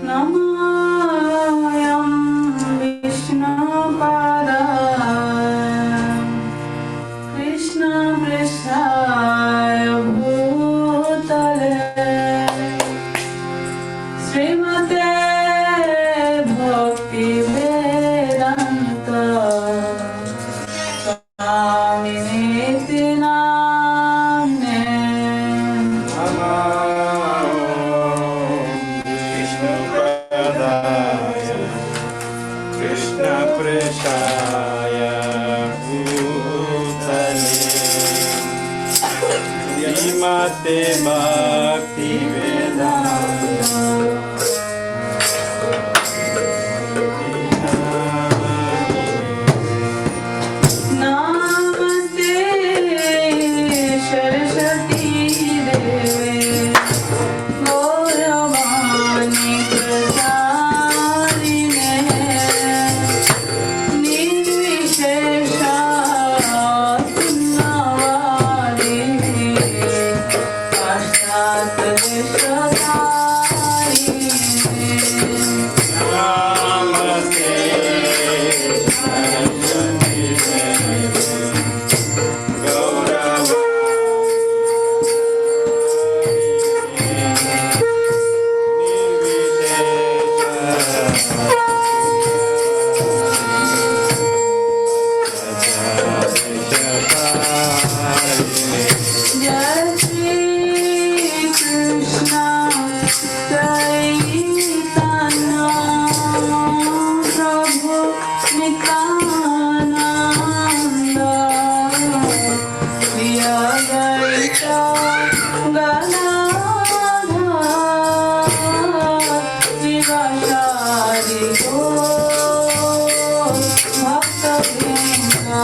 Namayam Vishnu Pada Krishna Prishaya Bhutale Srimate Bhakti Vedanta Swamini Namne Krishna Prishaya Bhutale Srimate Bhakti Vedanta Namaste Saraswati Devi Gauravani Prasarine Nirvishesha Sunnavadini Pastat Vishwadharine Namaste Saraswati Devi Jai Shri Krishna Chaitanya Prabhu Nityananda Shri Advaita Gadadhar Shivashari Gaur Bhakta-vrinda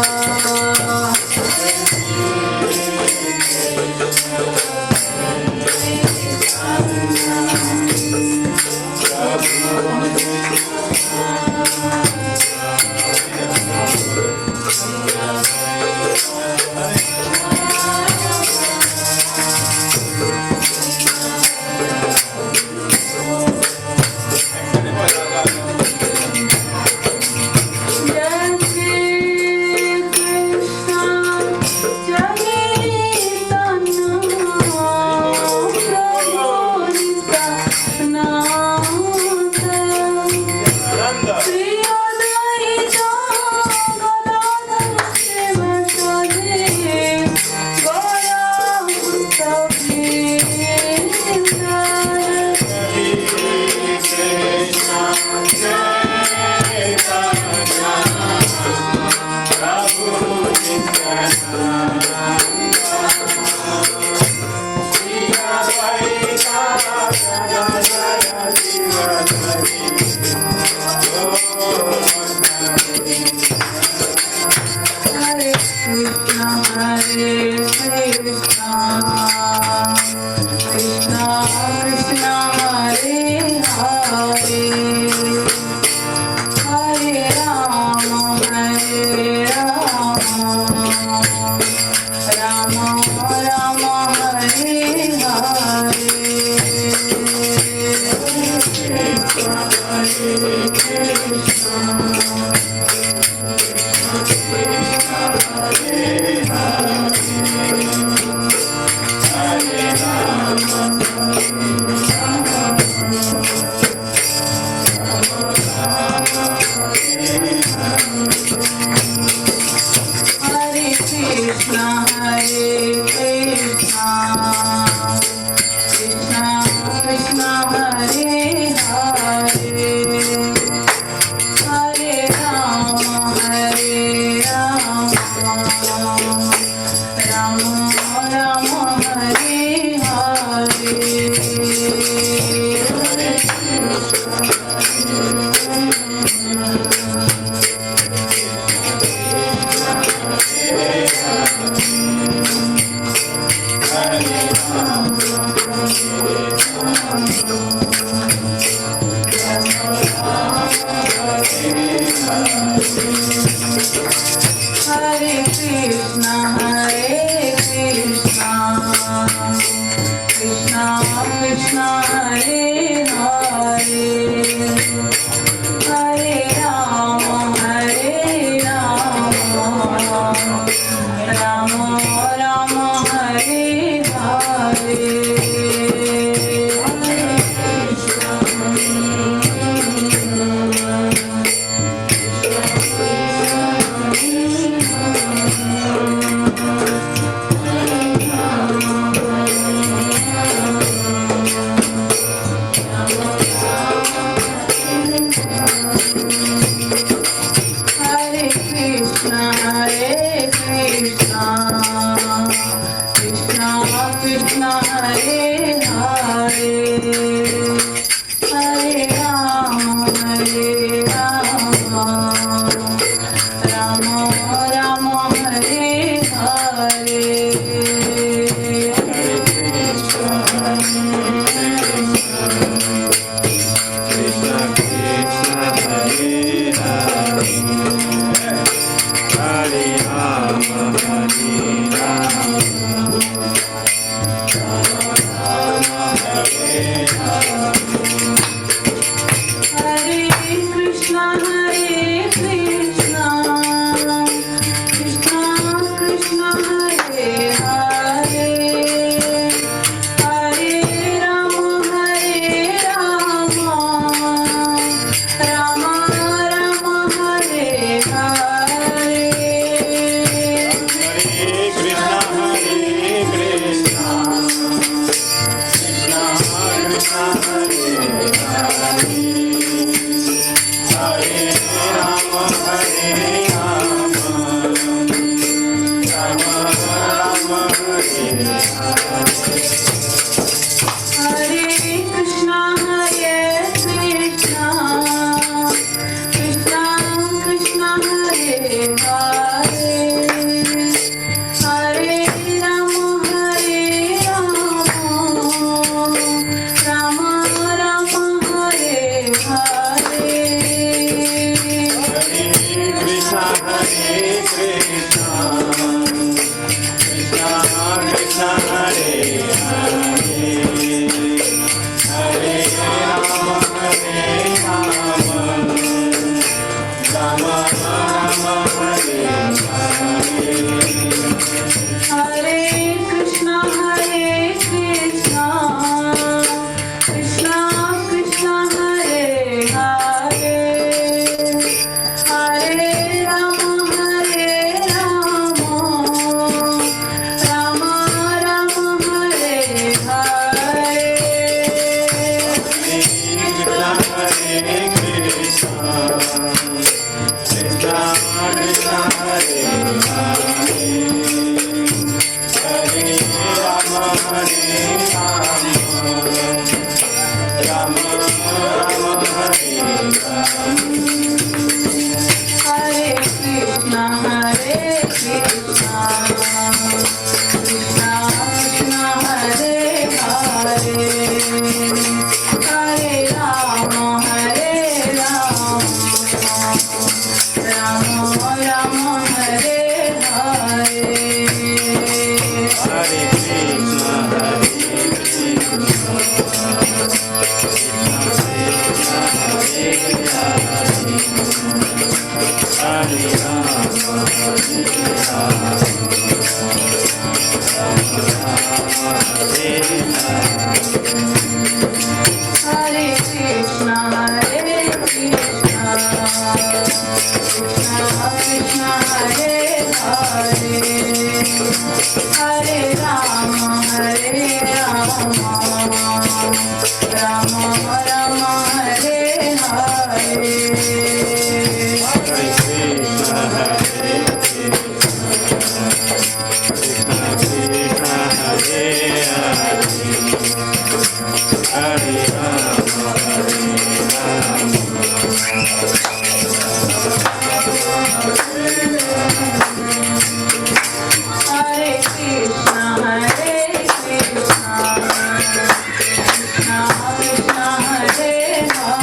Jai Shri Krishna Chaitanya Prabhu Nityananda Shri Advaita Gadadhar Shivashari Gaura Bhakta-vrinda Hare Krishna, Hare Krishna, Krishna Krishna, Hare Hare, Hare Rama, Hare Rama, Rama Rama, Hare Hare. Hare Krishna, Hare Krishna, Krishna Krishna, Hare Hare, Hare Rama, Hare Rama, Rama Rama, Hare Hare. Hare Krishna Hare Hare Hare Rama Rama Rama Hare Hare Hare Krishna Krishna Krishna Hare Hare Hare Rama Rama Rama Hare Hare Hare Krishna Krishna Krishna Hare Hare Hare Rama Rama Rama Hare Hare Hare Krishna Krishna Krishna Krishna Hare Hare Hare Rama Rama Rama Hare Hare Hare Krishna Krishna Krishna Krishna Hare Hare Hare Rama Rama Rama Hare Hare Hare Krishna Krishna Krishna Hare Hare Hare Rama Rama Rama Hare Hare Hare Krishna Krishna Krishna Hare Hare Hare Rama Rama Rama Hare Hare Hare Krishna Krishna Krishna Hare Hare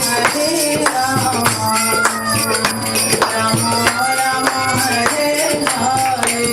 Hare Rama Rama Rama Hare Hare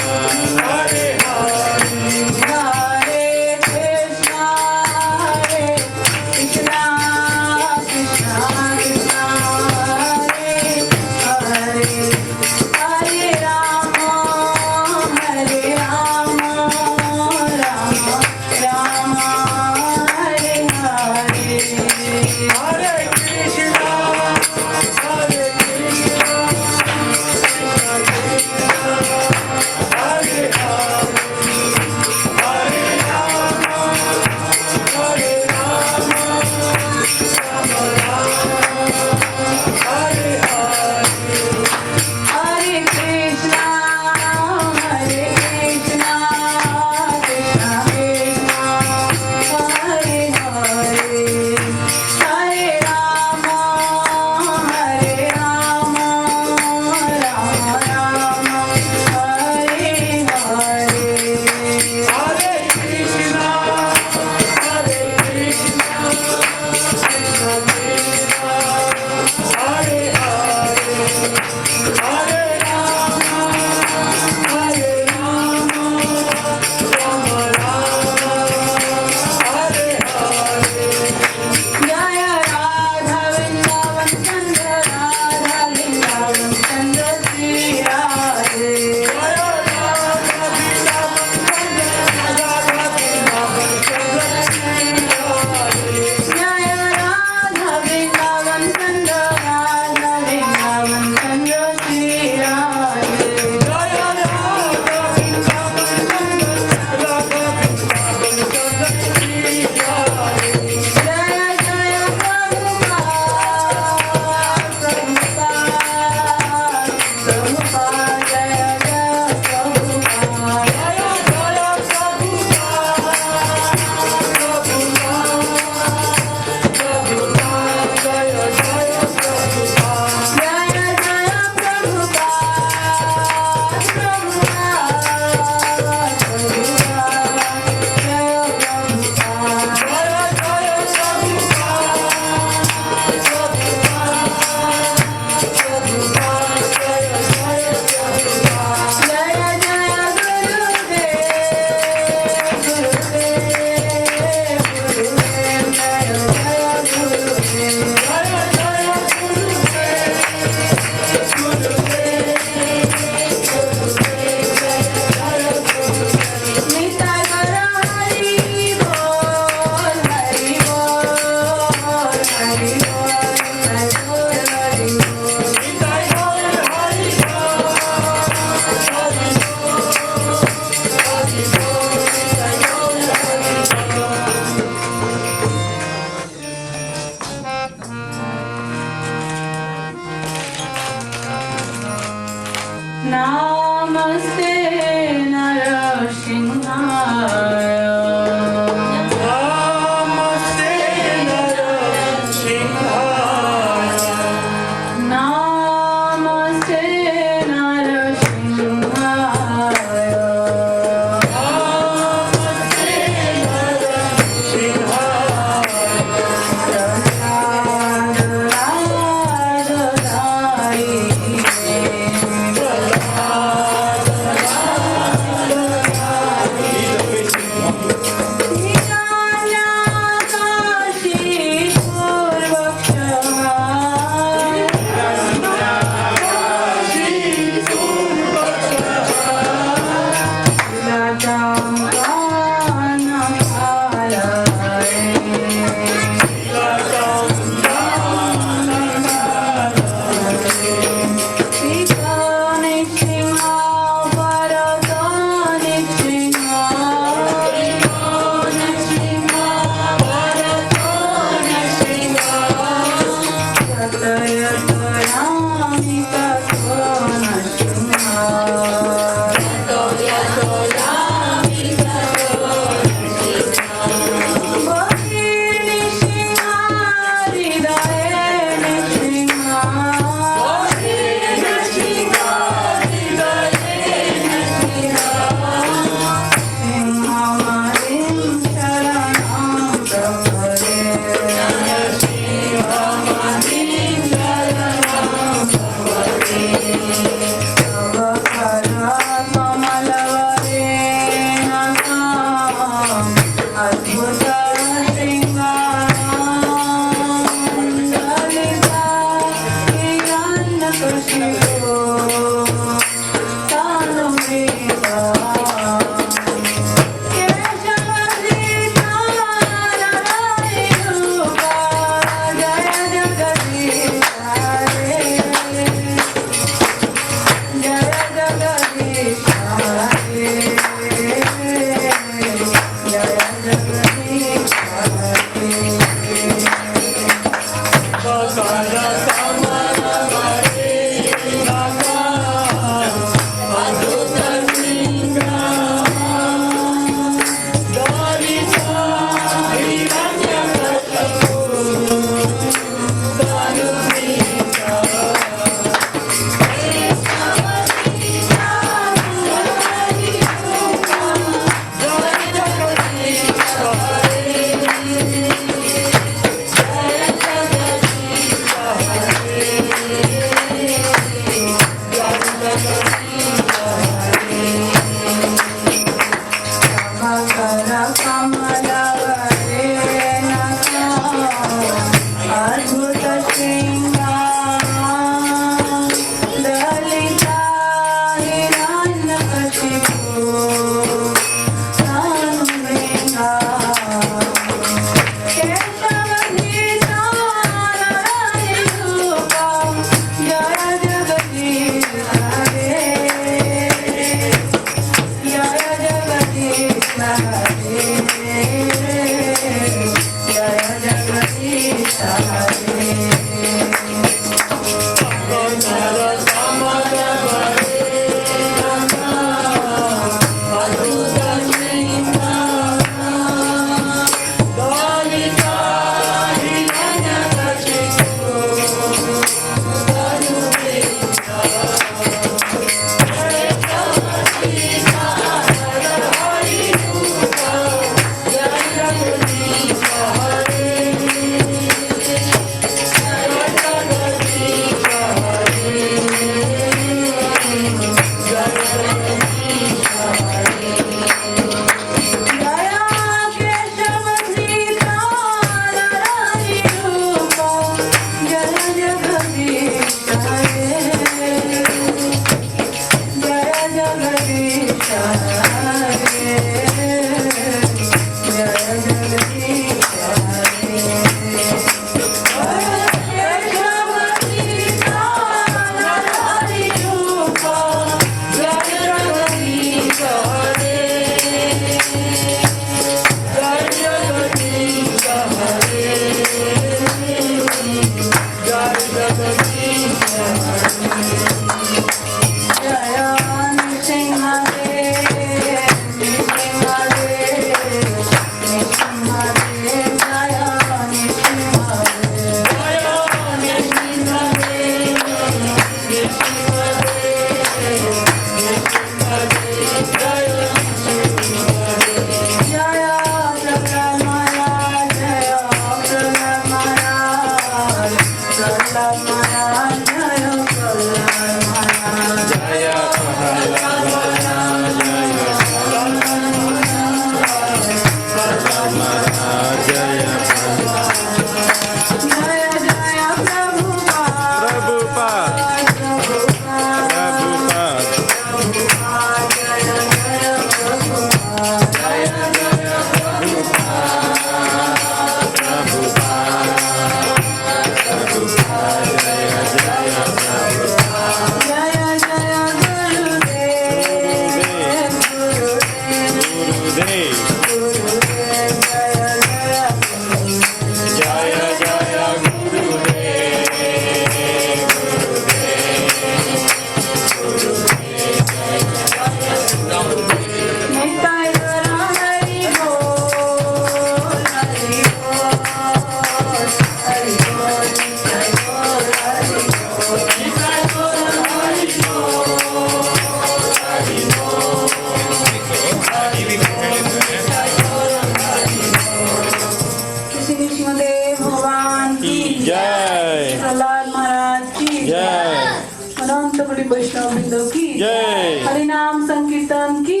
हरिनाम संकीर्तन की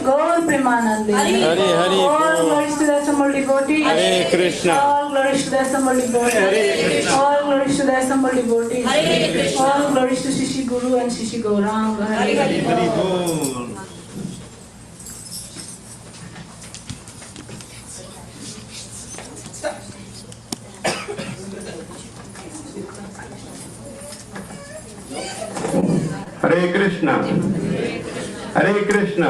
गौर Premanand Hari Hari all glories to the assembled devotees. Hare Krishna. All glories to the assembled devotees. All glories to the assembled devotees. All glories to Shishi Guru and Shishi Gauranga. Hare Hare Bol. Hare Krishna. Hare Krishna.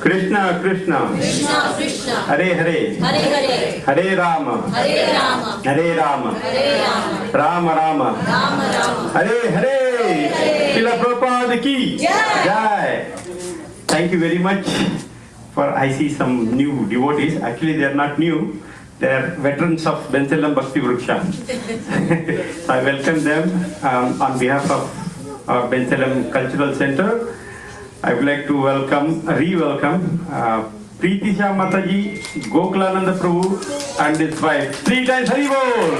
Krishna Krishna. Hare Hare. Hare Rama. Hare Rama. Rama Rama. Hare Hare. Srila Prabhupada ki Jai. Thank you very much. For I see some new devotees. Actually, they are not new. They are veterans of Bensalem Bhakti Vriksha. So I welcome them on behalf of our Bensalem Cultural Center. I would like to re-welcome Preeti Shah Mataji, Gokulananda Prabhu and his wife. 3 times Hari Bol!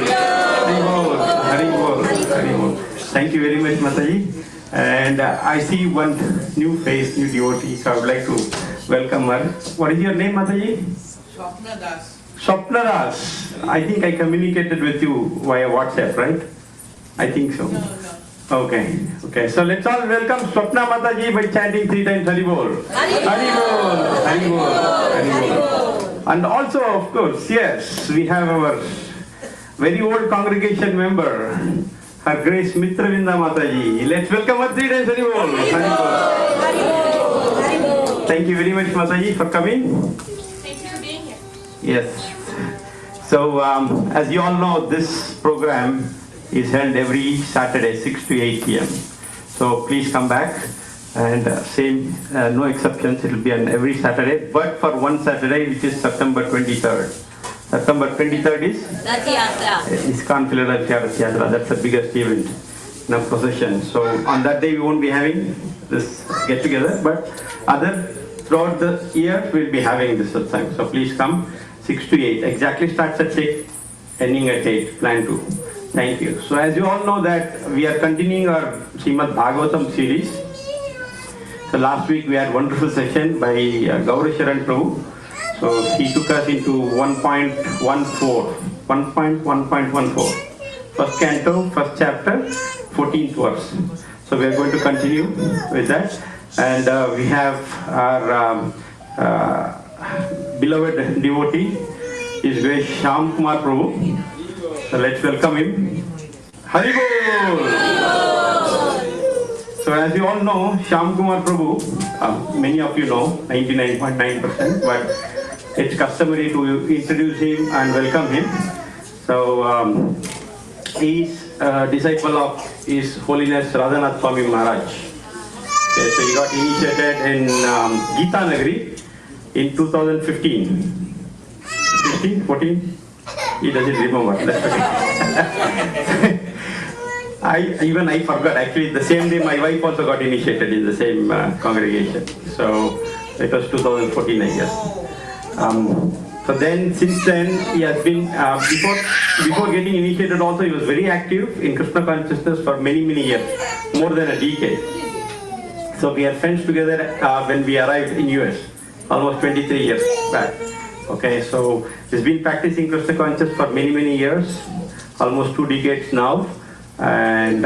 Hari Bol! Hari Bol! Hari Bol! Thank you very much, Mataji. And I see one new face, new devotee, so I would like to welcome her. What is your name, Mataji? Swapna Das. Swapna Das. I think I communicated with you via WhatsApp, right? I think so. No. Okay. So let's all welcome Swapna Mataji by chanting 3 times Hari Bol. Hari Bol. Hari Bol. Hari Bol. And also, of course, yes, we have our very old congregation member, Her Grace Mitravinda Mataji. Let's welcome her 3 times Hari Bol. Hari Bol. Thank you very much, Mataji, for coming. Thank you for being here. Yes. So, as you all know, this program is held every Saturday, 6 to 8 p.m. So please come back. And same, no exceptions, it will be on every Saturday, but for one Saturday, which is September 23rd. September 23rd is ISKCON Philadelphia Rath Yatra. That's the biggest event in a procession. So on that day, we won't be having this get together, but throughout the year, we'll be having this satsang. So please come, 6 to 8. Exactly starts at 6, ending at 8, plan to. Thank you. So as you all know that we are continuing our Srimad Bhagavatham series. So last week we had a wonderful session by Shyam Prabhu. So he took us into 1.14. First canto, first chapter, 14th verse. So we are going to continue with that. And we have our beloved devotee, His Grace Shyam Kumar Prabhu. So let's welcome him. Haribol! So as you all know, Shyam Kumar Prabhu, many of you know, 99.9%, but it's customary to introduce him and welcome him. So he's a disciple of His Holiness Radhanath Swami Maharaj. Okay, so he got initiated in Gita Nagari in 2015. 15, 14? He doesn't remember. That's okay. I forgot. Actually, the same day my wife also got initiated in the same congregation. So it was 2014, I guess. So then, since then, he has been, before getting initiated also, he was very active in Krishna consciousness for many years, more than a decade. So we are friends together when we arrived in US, almost 23 years back. Okay, so he's been practicing Krishna consciousness for many years, almost 2 decades now. And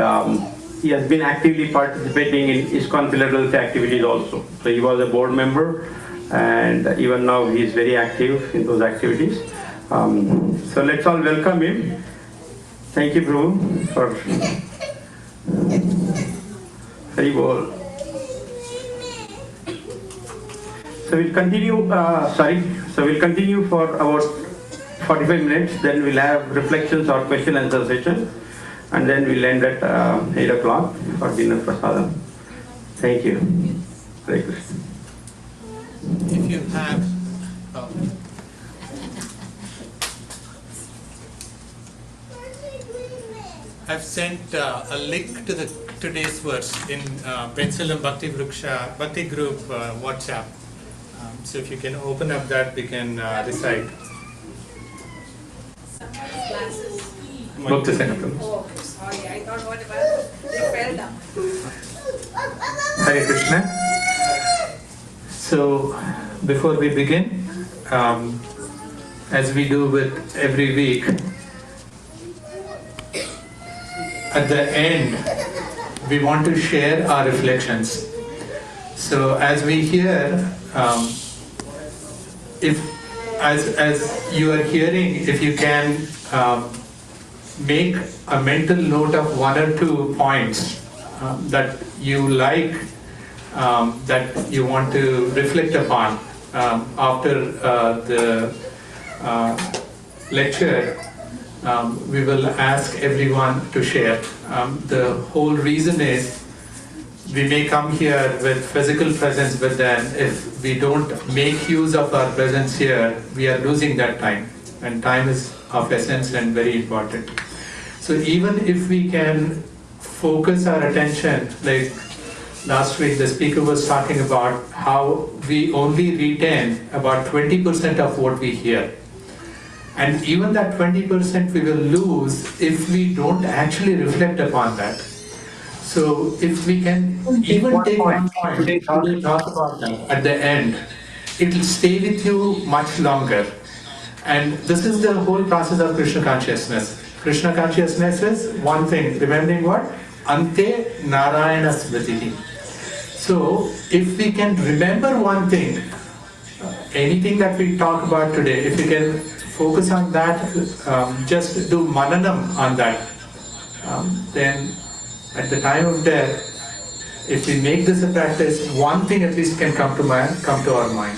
he has been actively participating in ISKCON Philadelphia activities also. So he was a board member, and even now he is very active in those activities. So let's all welcome him. Thank you, Prabhu, for Haribol. So we'll continue. So we'll continue for about 45 minutes. Then we'll have reflections or question and answer session. And then we'll end at 8 o'clock for dinner prasadam. Thank you. Hare Krishna. If you have, I've sent a link to today's verse in Bensalem Bhakti Group WhatsApp. So if you can open up that, we can recite. Book the second. Oh, sorry. I thought what about they fell down. Hare Krishna. So before we begin, as we do with every week, at the end, we want to share our reflections. So as we hear, as you are hearing, if you can make a mental note of 1 or 2 points that you like, that you want to reflect upon after the lecture, we will ask everyone to share. The whole reason is we may come here with physical presence, but then if we don't make use of our presence here, we are losing that time. And time is of essence and very important. So even if we can focus our attention, like last week the speaker was talking about how we only retain about 20% of what we hear. And even that 20% we will lose if we don't actually reflect upon that. So if we can even take one point, we will talk about that at the end, it will stay with you much longer. And this is the whole process of Krishna consciousness. Krishna consciousness is one thing, remembering what? Ante Narayana Smriti. So if we can remember one thing, anything that we talk about today, if we can focus on that, just do mananam on that, then at the time of death, if we make this a practice, one thing at least can come to our mind.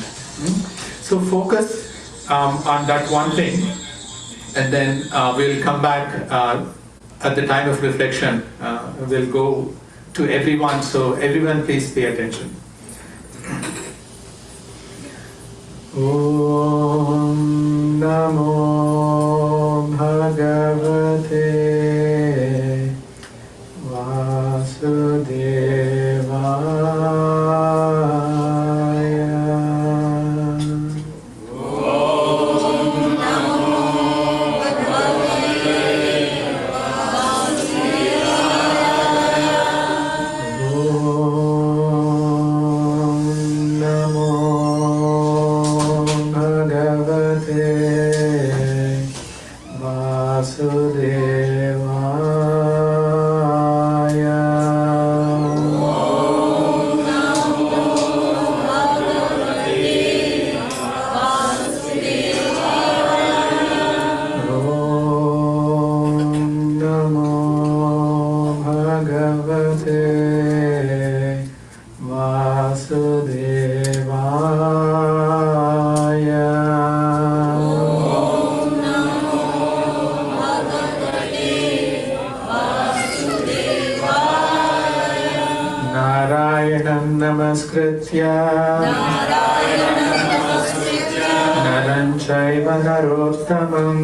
So focus on that one thing, and then we'll come back at the time of reflection. We'll go to everyone, so everyone please pay attention. Om Namo Bhagavate Vasudevaya. Naram chaiva narottamam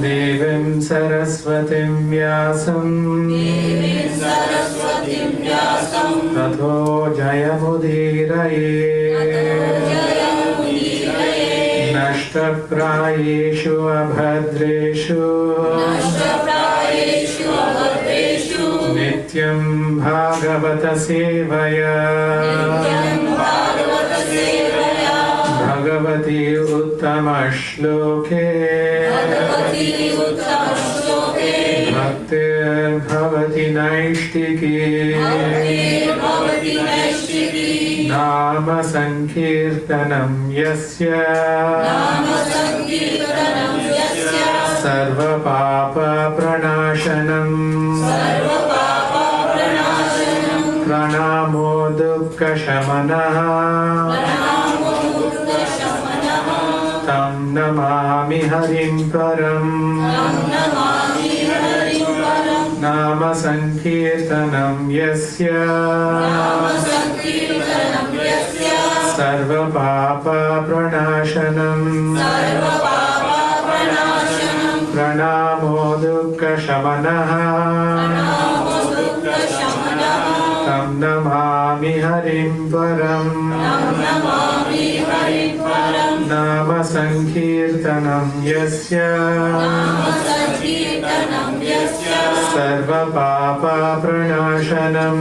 Devim saraswatim vyasam Tato jayamudiraye Nashtaprayeshu abhadreshu Nityam Bhagavata Sevaya Bhagavati Uttama Shloke Bhaktir Bhavati Naishtiki Nama Sankirtanam Yasya Sarva Papa Pranashanam Pranamo Dukkha Shamanaha Tam Namami Harim Param Nama Sankirtanam Yasya Sarva Papa Pranashanam Pranamo Dukkha Shamanaha Tam Namami Harim Param Nama Sankirtanam Yasya Sarva Papa Pranashanam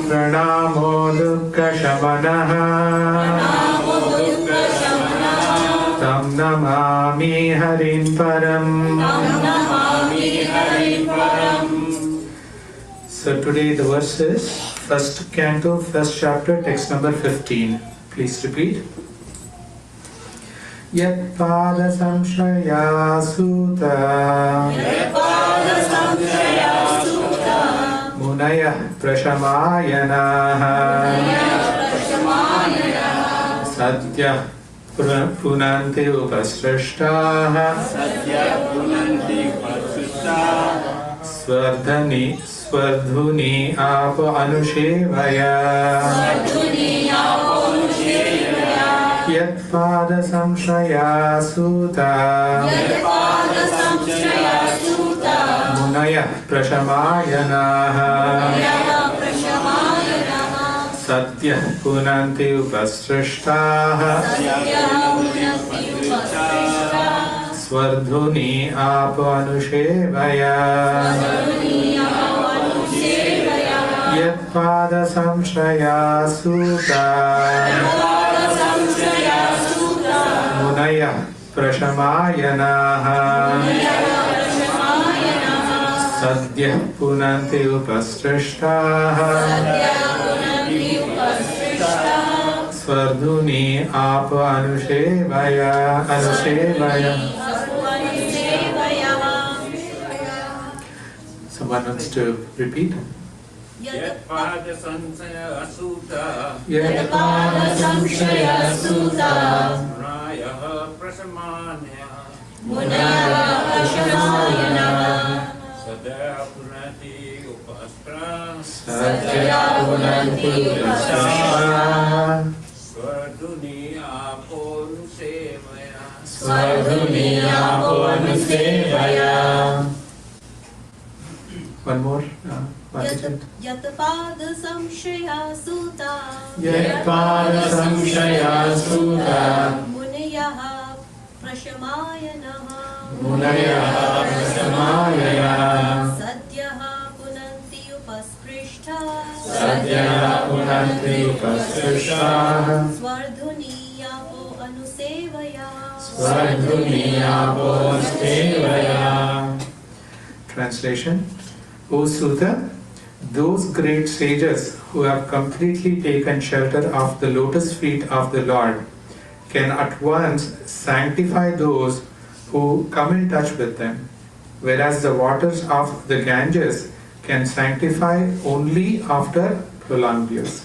Pranamo Dukkha Shamanaha Tam Namami Harim Param. So today the verse is first canto, first chapter, text number 15. Please repeat. Yat pada samshaya sutta Munaya prashamayana Satya punanti upasrishtaha Svardhuni apa anushevaya Yat pada samshaya sutta Munaya prashamayana Satya punanti upasrishtaha Svardhuni apa anushevaya Yat pada samshaya sutta Munaya prashamayana Sadya punanti upasrishtaha Svardhuni apa anushevaya Someone wants to repeat? Yatpada Sansaya Asuta Yatpada Samshaya Suta Rayaha Prasamanya Munaya Prashamayana Sadaya Punati Upastra Satyaya Punanti Upastra Svarduniya Ponu Sevaya Svarduniya Ponu Sevaya. One more. Yatpada Samshaya Suta Yatpada Samshaya Suta Munayaha Prashamayanaha Munaya Prasamayana Sadyaha Punanti Upasprishta Sadya Punanti Upasrishta Svardhuniyapo Anusevaya Svardhuniyapo Anusevaya. Translation. O Suta, those great sages who have completely taken shelter of the lotus feet of the Lord can at once sanctify those who come in touch with them, whereas the waters of the Ganges can sanctify only after prolonged use.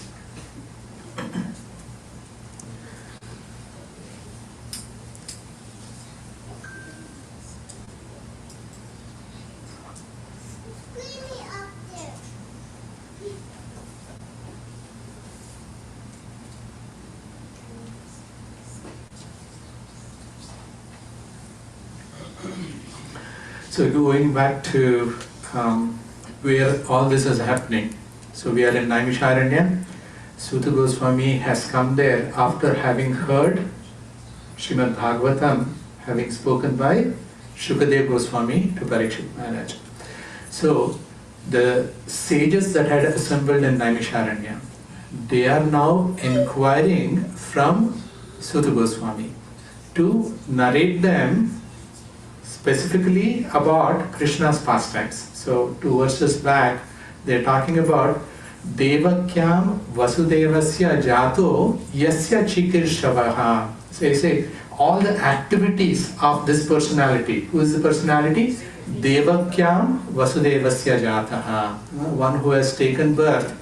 So going back to where all this is happening. So we are in Naimisharanya. Suta Goswami has come there after having heard Srimad Bhagavatam having spoken by Shukadev Goswami to Parikshit Maharaj. So the sages that had assembled in Naimisharanya, they are now inquiring from Suta Goswami to narrate them specifically about Krishna's pastimes. So 2 verses back, they're talking about Devakyam Vasudevasya Jato Yasya Chikirshavah. So they say all the activities of this personality. Who is the personality? Devakyam Vasudevasya Jataha. One who has taken birth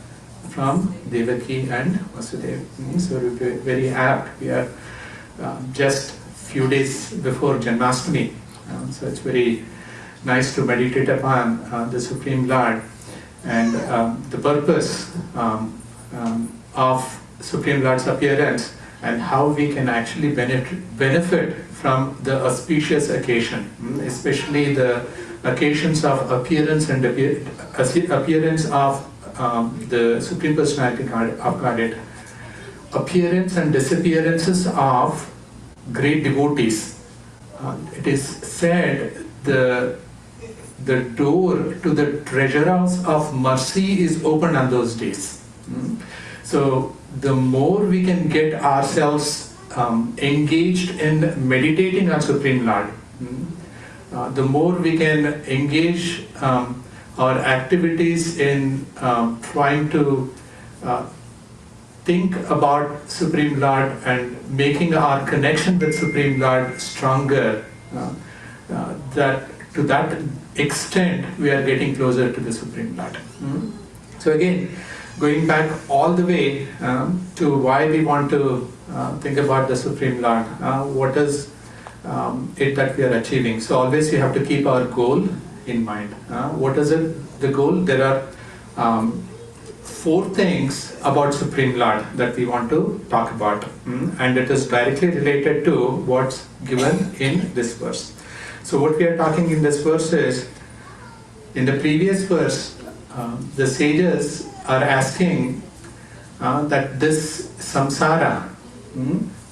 from Devaki and Vasudeva. So we're very apt. We are just few days before Janmashtami. So it's very nice to meditate upon the Supreme Lord and the purpose of Supreme Lord's appearance and how we can actually benefit from the auspicious occasion, especially the occasions of appearance and appearance of the Supreme Personality of Godhead, appearance and disappearances of great devotees. It is said the door to the treasure house of mercy is open on those days. So the more we can get ourselves engaged in meditating on Supreme Lord, the more we can engage our activities in trying to think about Supreme Lord and making our connection with Supreme Lord stronger, that to that extent we are getting closer to the Supreme Lord. So again, going back all the way to why we want to think about the Supreme Lord, what is it that we are achieving? So always we have to keep our goal in mind. What is it? The goal? There are 4 things about Supreme Lord that we want to talk about, and it is directly related to what's given in this verse. So what we are talking in this verse is, in the previous verse, the sages are asking that this samsara,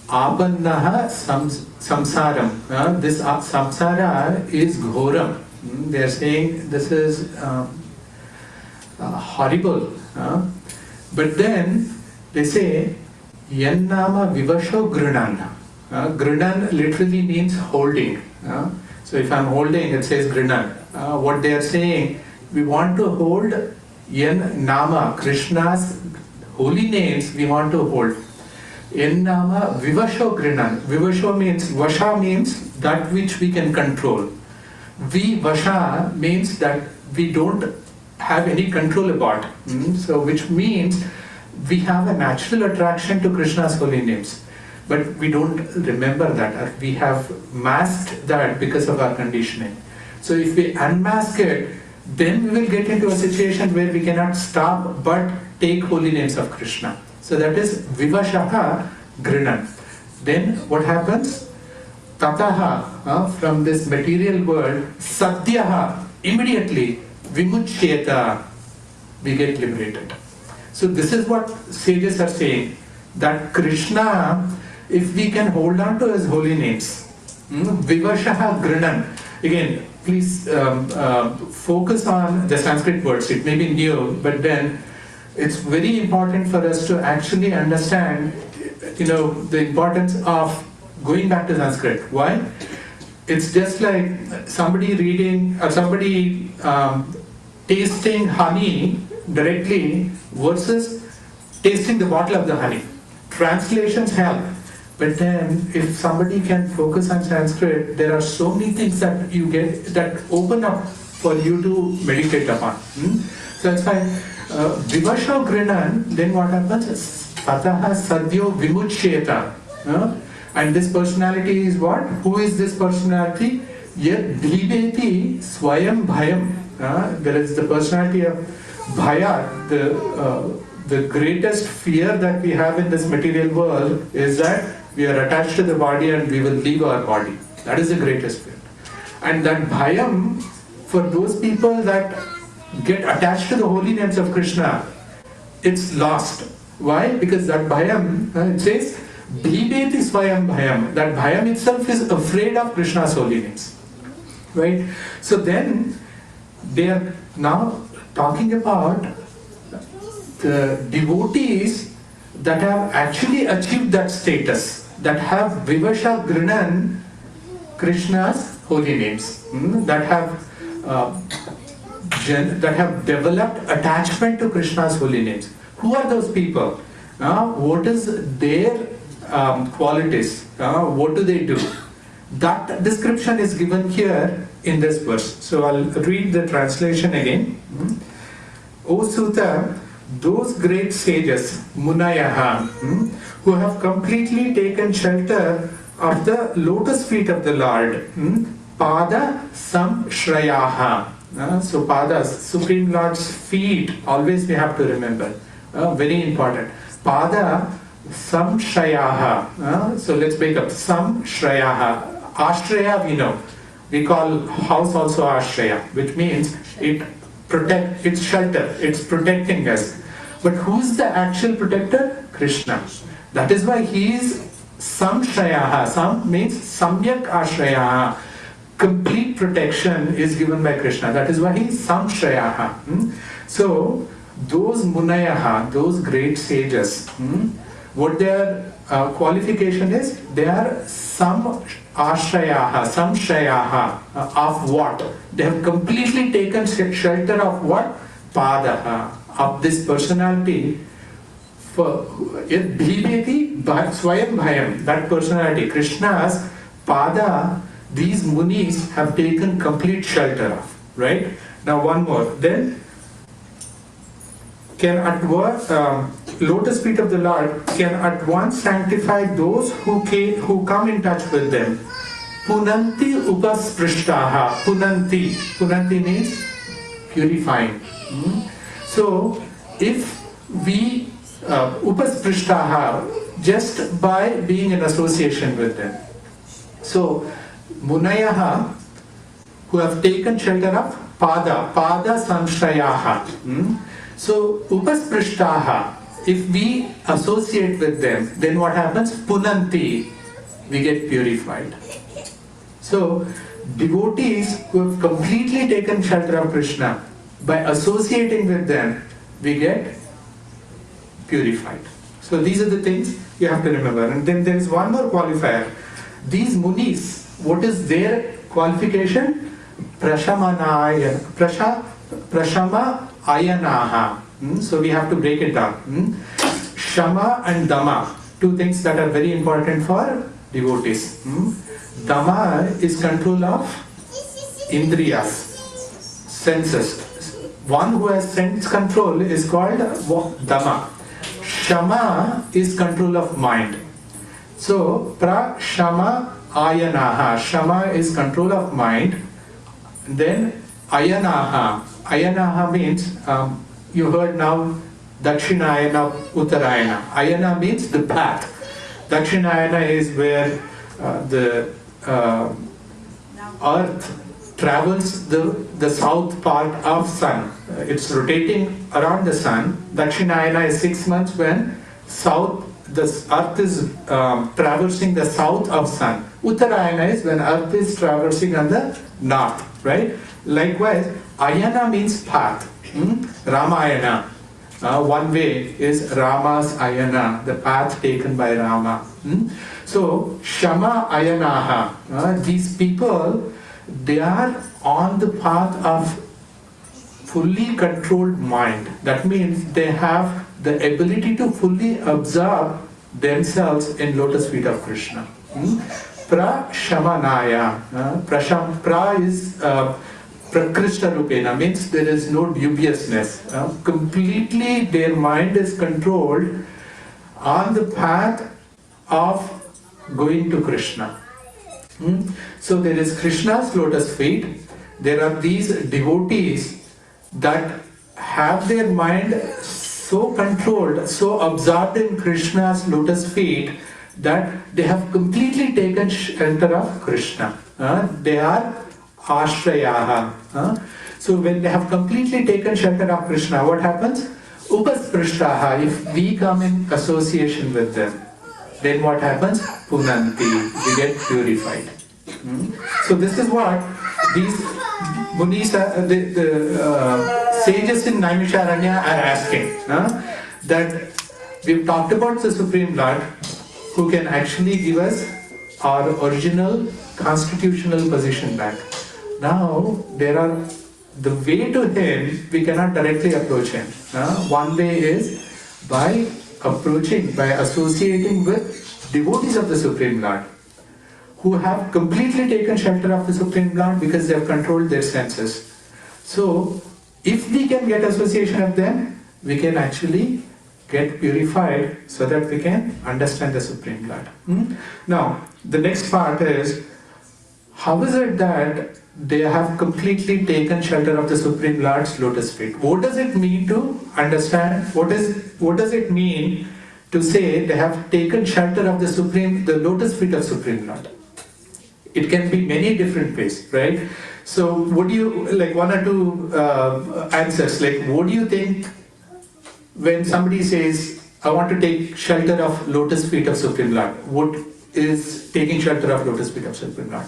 apannaha samsaram, this samsara is ghoram. They are saying this is horrible. But then they say, Yannama vivasho grinan. Grinan literally means holding. So if I'm holding, it says grinan. What they are saying, we want to hold Yan Nama, Krishna's holy names, we want to hold. Yan Nama vivasho grinan. Vivasho means, vasha means that which we can control. Vasha means that we don't have any control about. So which means we have a natural attraction to Krishna's holy names, but we don't remember that, or we have masked that because of our conditioning. So if we unmask it, then we will get into a situation where we cannot stop but take holy names of Krishna. So that is vivashaha grinan. Then what happens? Tataha, from this material world, sadhyaha, immediately, vimuchyeta, we get liberated. So this is what sages are saying, that Krishna, if we can hold on to his holy names, vivashaha grinan. Again, please focus on the Sanskrit words. It may be new, but then it's very important for us to actually understand, the importance of going back to Sanskrit. Why? It's just like somebody reading or somebody tasting honey directly versus tasting the bottle of the honey. Translations help, but then if somebody can focus on Sanskrit, there are so many things that you get that open up for you to meditate upon. So that's why vivasha grinan, then what happens? Tataha sadhyo vimuchyeta. And this personality is what? Who is this personality? Yet dhibeti swayam bhayam. There is the personality of bhaya. The greatest fear that we have in this material world is that we are attached to the body and we will leave our body. That is the greatest fear. And that bhayam, for those people that get attached to the holy names of Krishna, it's lost. Why? Because that bhayam, it says, dhibeti swayam bhayam. That bhayam itself is afraid of Krishna's holy names. Right? So then, they are now talking about the devotees that have actually achieved that status, that have vivasha grinan Krishna's holy names, that have developed attachment to Krishna's holy names. Who are those people? What is their qualities? What do they do? That description is given here in this verse. So I'll read the translation again. O Sutta, those great sages, Munayaha, who have completely taken shelter of the lotus feet of the Lord, Pada Samshrayaha. So Padas, Supreme Lord's feet, always we have to remember. Very important. Pada Samshrayaha. So let's break up. Samshrayaha. Ashraya we know. We call house also Ashraya, which means it's shelter, it's protecting us. But who's the actual protector? Krishna. That is why he is Samshrayaha. Sam means Samyak Ashrayaha. Complete protection is given by Krishna. That is why he is Samshrayaha. So, those Munayaha, those great sages, what their qualification is? They are Samashrayaha, Samshrayaha. Of what? They have completely taken shelter of what? Padaha. Of this personality. For Bhibeti Swayam Bhayam, that personality, Krishna's Pada, these munis have taken complete shelter of. Right? Now one more. Then can at once lotus feet of the Lord can at once sanctify those who come in touch with them. Punanti upasprishthaha. Punanti means purifying. So if we upasprishthaha, just by being in association with them. So Munayaha, who have taken shelter of Pada Samshrayaha. So upasprishthaha, if we associate with them, then what happens? Punanti, we get purified. So devotees who have completely taken shelter of Krishna, by associating with them, we get purified. So these are the things you have to remember. And then there is one more qualifier. These munis, what is their qualification? Prashama ayanaha. So we have to break it down. Shama and Dama, two things that are very important for devotees. Dama is control of Indriyas. senses. One who has sense control is called Dhamma. Shama is control of mind. So, Prashama Ayanaha. Shama is control of mind. Then Ayanaha. Ayanaha means, you heard now, Dakshinayana, Uttarayana. Ayana means the path. Dakshinayana is where the earth travels the south part of sun. It's rotating around the sun. Dakshinayana is 6 months when the earth is traversing the south of sun. Uttarayana is when earth is traversing on the north, right? Likewise, Ayana means path. Ramayana. One way is Rama's Ayana, the path taken by Rama. So, Shama Ayanaha. These people, they are on the path of fully controlled mind. That means they have the ability to fully absorb themselves in lotus feet of Krishna. Prashamanaya. Pra is Prakrishta Rupena, means there is no dubiousness. Completely their mind is controlled on the path of going to Krishna. So there is Krishna's lotus feet. There are these devotees that have their mind so controlled, so absorbed in Krishna's lotus feet that they have completely taken shelter of Krishna. They are Ashrayaha. So when they have completely taken shelter of Krishna, what happens? Upasprishtaha. If we come in association with them, then what happens? Punanti. We get purified. So this is what these Munis, the sages in Naimisharanya are asking. That we've talked about the Supreme Lord who can actually give us our original constitutional position back. Now, the way to him, we cannot directly approach him. One way is by associating with devotees of the Supreme Lord, who have completely taken shelter of the Supreme Lord because they have controlled their senses. So, if we can get association of them, we can actually get purified so that we can understand the Supreme Lord. Now, the next part is, how is it that they have completely taken shelter of the Supreme Lord's lotus feet? What does it mean to understand? What does it mean to say they have taken shelter of the lotus feet of Supreme Lord? It can be many different ways, right? So, would you like one or two answers? Like, what do you think when somebody says, "I want to take shelter of lotus feet of Supreme Lord"? What is taking shelter of lotus feet of Supreme Lord?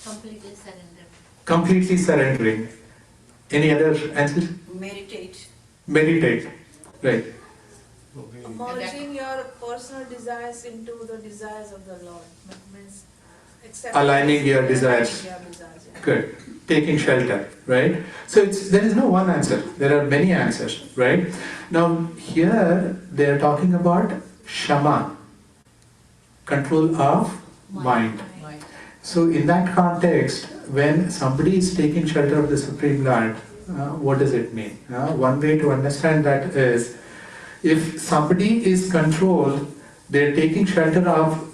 Completely surrender. Completely surrendering. Any other answers? Meditate. Meditate, right? Merging your personal desires into the desires of the Lord. Means Aligning your desires. Yeah. Good. Taking shelter, right? So there is no one answer. There are many answers, right? Now here they are talking about Shama, control of mind. So in that context, when somebody is taking shelter of the Supreme Lord, what does it mean? One way to understand that is, if somebody is controlled, they're taking shelter of,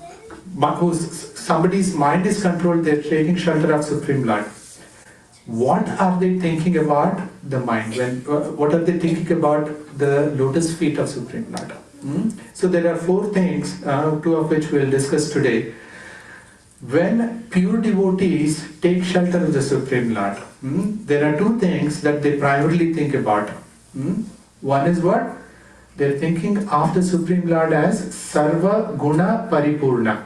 somebody's mind is controlled, they're taking shelter of Supreme Lord. What are they thinking about the mind? What are they thinking about the lotus feet of Supreme Lord? So there are 4 things, 2 of which we'll discuss today. When pure devotees take shelter of the Supreme Lord, there are 2 things that they primarily think about. One is what? They're thinking of the Supreme Lord as Sarva Guna Paripurna.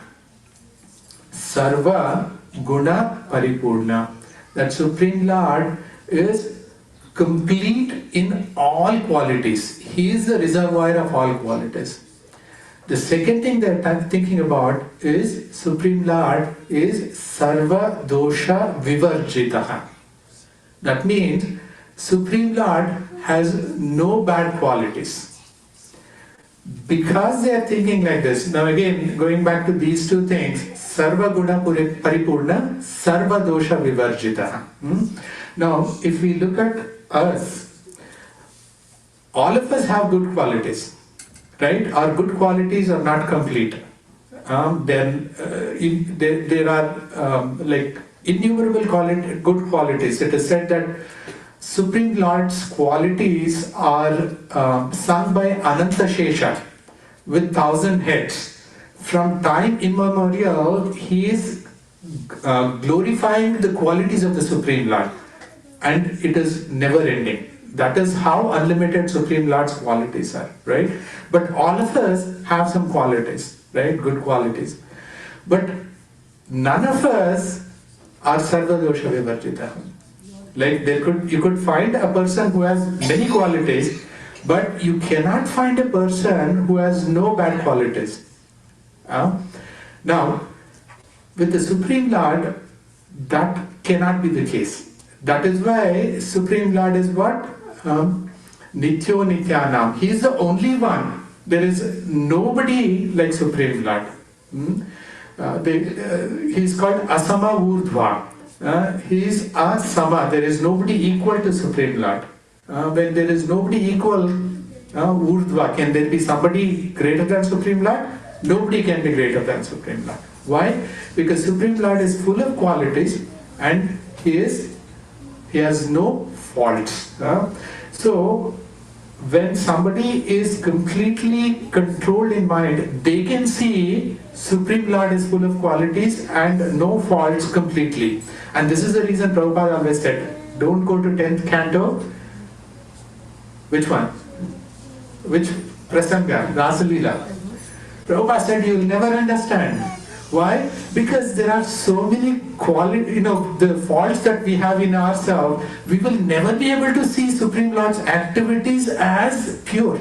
Sarva Guna Paripurna. That Supreme Lord is complete in all qualities. He is the reservoir of all qualities. The second thing that I'm thinking about is Supreme Lord is Sarva Dosha Vivarjitaha. That means Supreme Lord has no bad qualities. Because they are thinking like this. Now again, going back to these two things, Sarva Guna Paripurna, Sarva Dosha Vivarjita. Now, if we look at us, all of us have good qualities, right? Our good qualities are not complete. There are like innumerable good qualities. It is said that Supreme Lord's qualities are sung by Ananta Shesha with 1,000 heads. From time immemorial, he is glorifying the qualities of the Supreme Lord, and it is never ending. That is how unlimited Supreme Lord's qualities are, right? But all of us have some qualities, right? Good qualities. But none of us are Sarva Dosha Vivarjita. Like you could find a person who has many qualities, but you cannot find a person who has no bad qualities. Now, with the Supreme Lord, that cannot be the case. That is why Supreme Lord is what? Nityo Nityanam. He is the only one. There is nobody like Supreme Lord. He is called Asama Urdhva. He is Asama. There is nobody equal to Supreme Lord. When there is nobody equal, Urdhva, can there be somebody greater than Supreme Lord? Nobody can be greater than Supreme Lord. Why? Because Supreme Lord is full of qualities and he has no faults. So when somebody is completely controlled in mind, they can see Supreme Lord is full of qualities and no faults completely. And this is the reason Prabhupada always said, don't go to 10th canto. Which one? Which Prasanga? Rasalila. Prabhupada said you will never understand. Why? Because there are so many the faults that we have in ourselves, we will never be able to see Supreme Lord's activities as pure.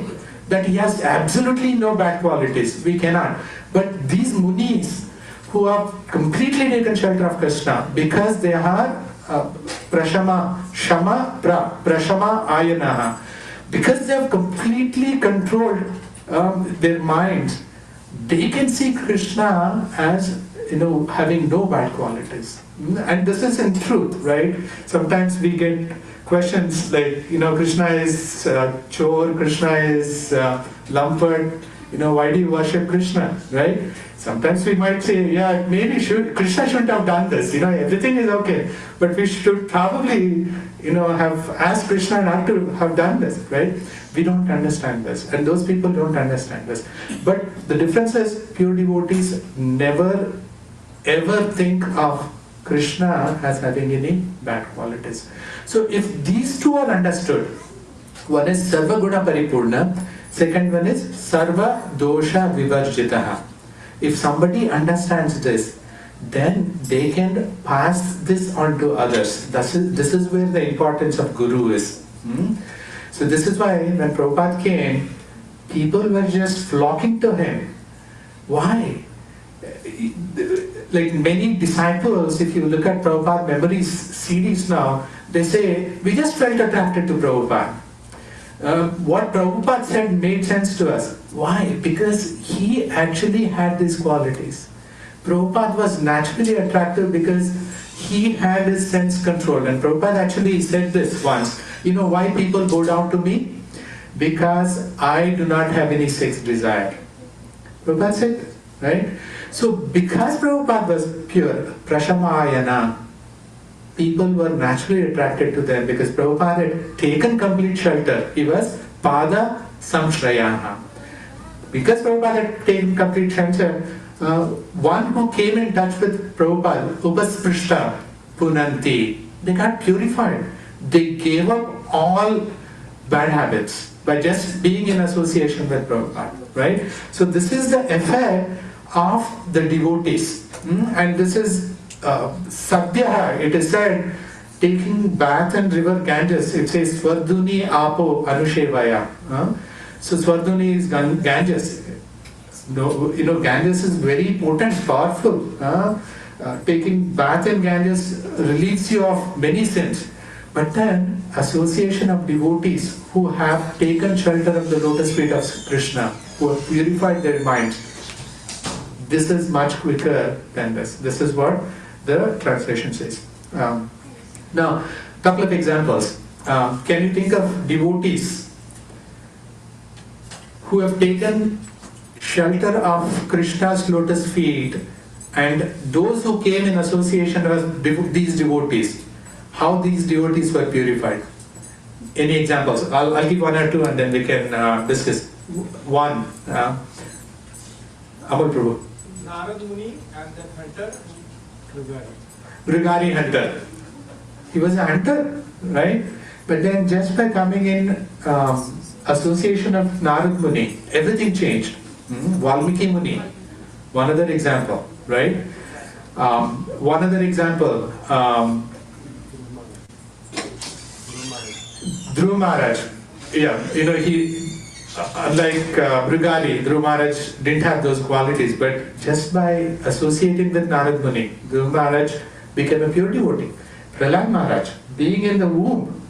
That he has absolutely no bad qualities. We cannot. But these munis who have completely taken shelter of Krishna, because they are prashama ayanaha, because they have completely controlled their minds, they can see Krishna as having no bad qualities. And this is in truth, right? Sometimes we get questions like, Krishna is chore, Krishna is lumped, why do you worship Krishna, right? Sometimes we might say, yeah, maybe Krishna shouldn't have done this, everything is okay, but we should probably, have asked Krishna not to have done this, right? We don't understand this, and those people don't understand this. But the difference is, pure devotees never ever think of Krishna as having any bad qualities. So if these two are understood, one is Sarva Guna Paripurna, second one is Sarva Dosha Vivarjitaha. If somebody understands this, then they can pass this on to others. This is where the importance of Guru is. So this is why when Prabhupada came, people were just flocking to him. Why? Like many disciples, if you look at Prabhupada memories CDs now, they say, we just felt attracted to Prabhupada. What Prabhupada said made sense to us. Why? Because he actually had these qualities. Prabhupada was naturally attractive because he had his sense control. And Prabhupada actually said this once. Why people go down to me? Because I do not have any sex desire. Prabhupada said this, right? So because Prabhupada was pure, Prashamayana, people were naturally attracted to them because Prabhupada had taken complete shelter. He was Pada Samshrayana. Because Prabhupada had taken complete shelter, one who came in touch with Prabhupada, Upasprishta Punanti, they got purified. They gave up all bad habits by just being in association with Prabhupada, right? So this is the effect of the devotees. And this is Sadhya, it is said, taking bath in river Ganges, it says Swardhuni Apo Anushevaya. So Swardhuni is Ganges. Ganges is very potent, powerful. Taking bath in Ganges relieves you of many sins. But then association of devotees who have taken shelter of the lotus feet of Krishna, who have purified their minds, this is much quicker than this. This is what the translation says. Now, couple of examples. Can you think of devotees who have taken shelter of Krishna's lotus feet, and those who came in association with these devotees, how these devotees were purified? Any examples? I'll give one or two and then we can discuss. One, Amal Prabhu. Narad Muni and the hunter Grigari hunter. He was a hunter, right? But then just by coming in association of Narad Muni, everything changed. Valmiki Muni, one other example, right? One other example, Dhruv Maharaj. Yeah, he, unlike Brigadi, Dhruv Maharaj didn't have those qualities, but just by associating with Narad Muni, Dhruv Maharaj became a pure devotee. Prahlad Maharaj, being in the womb,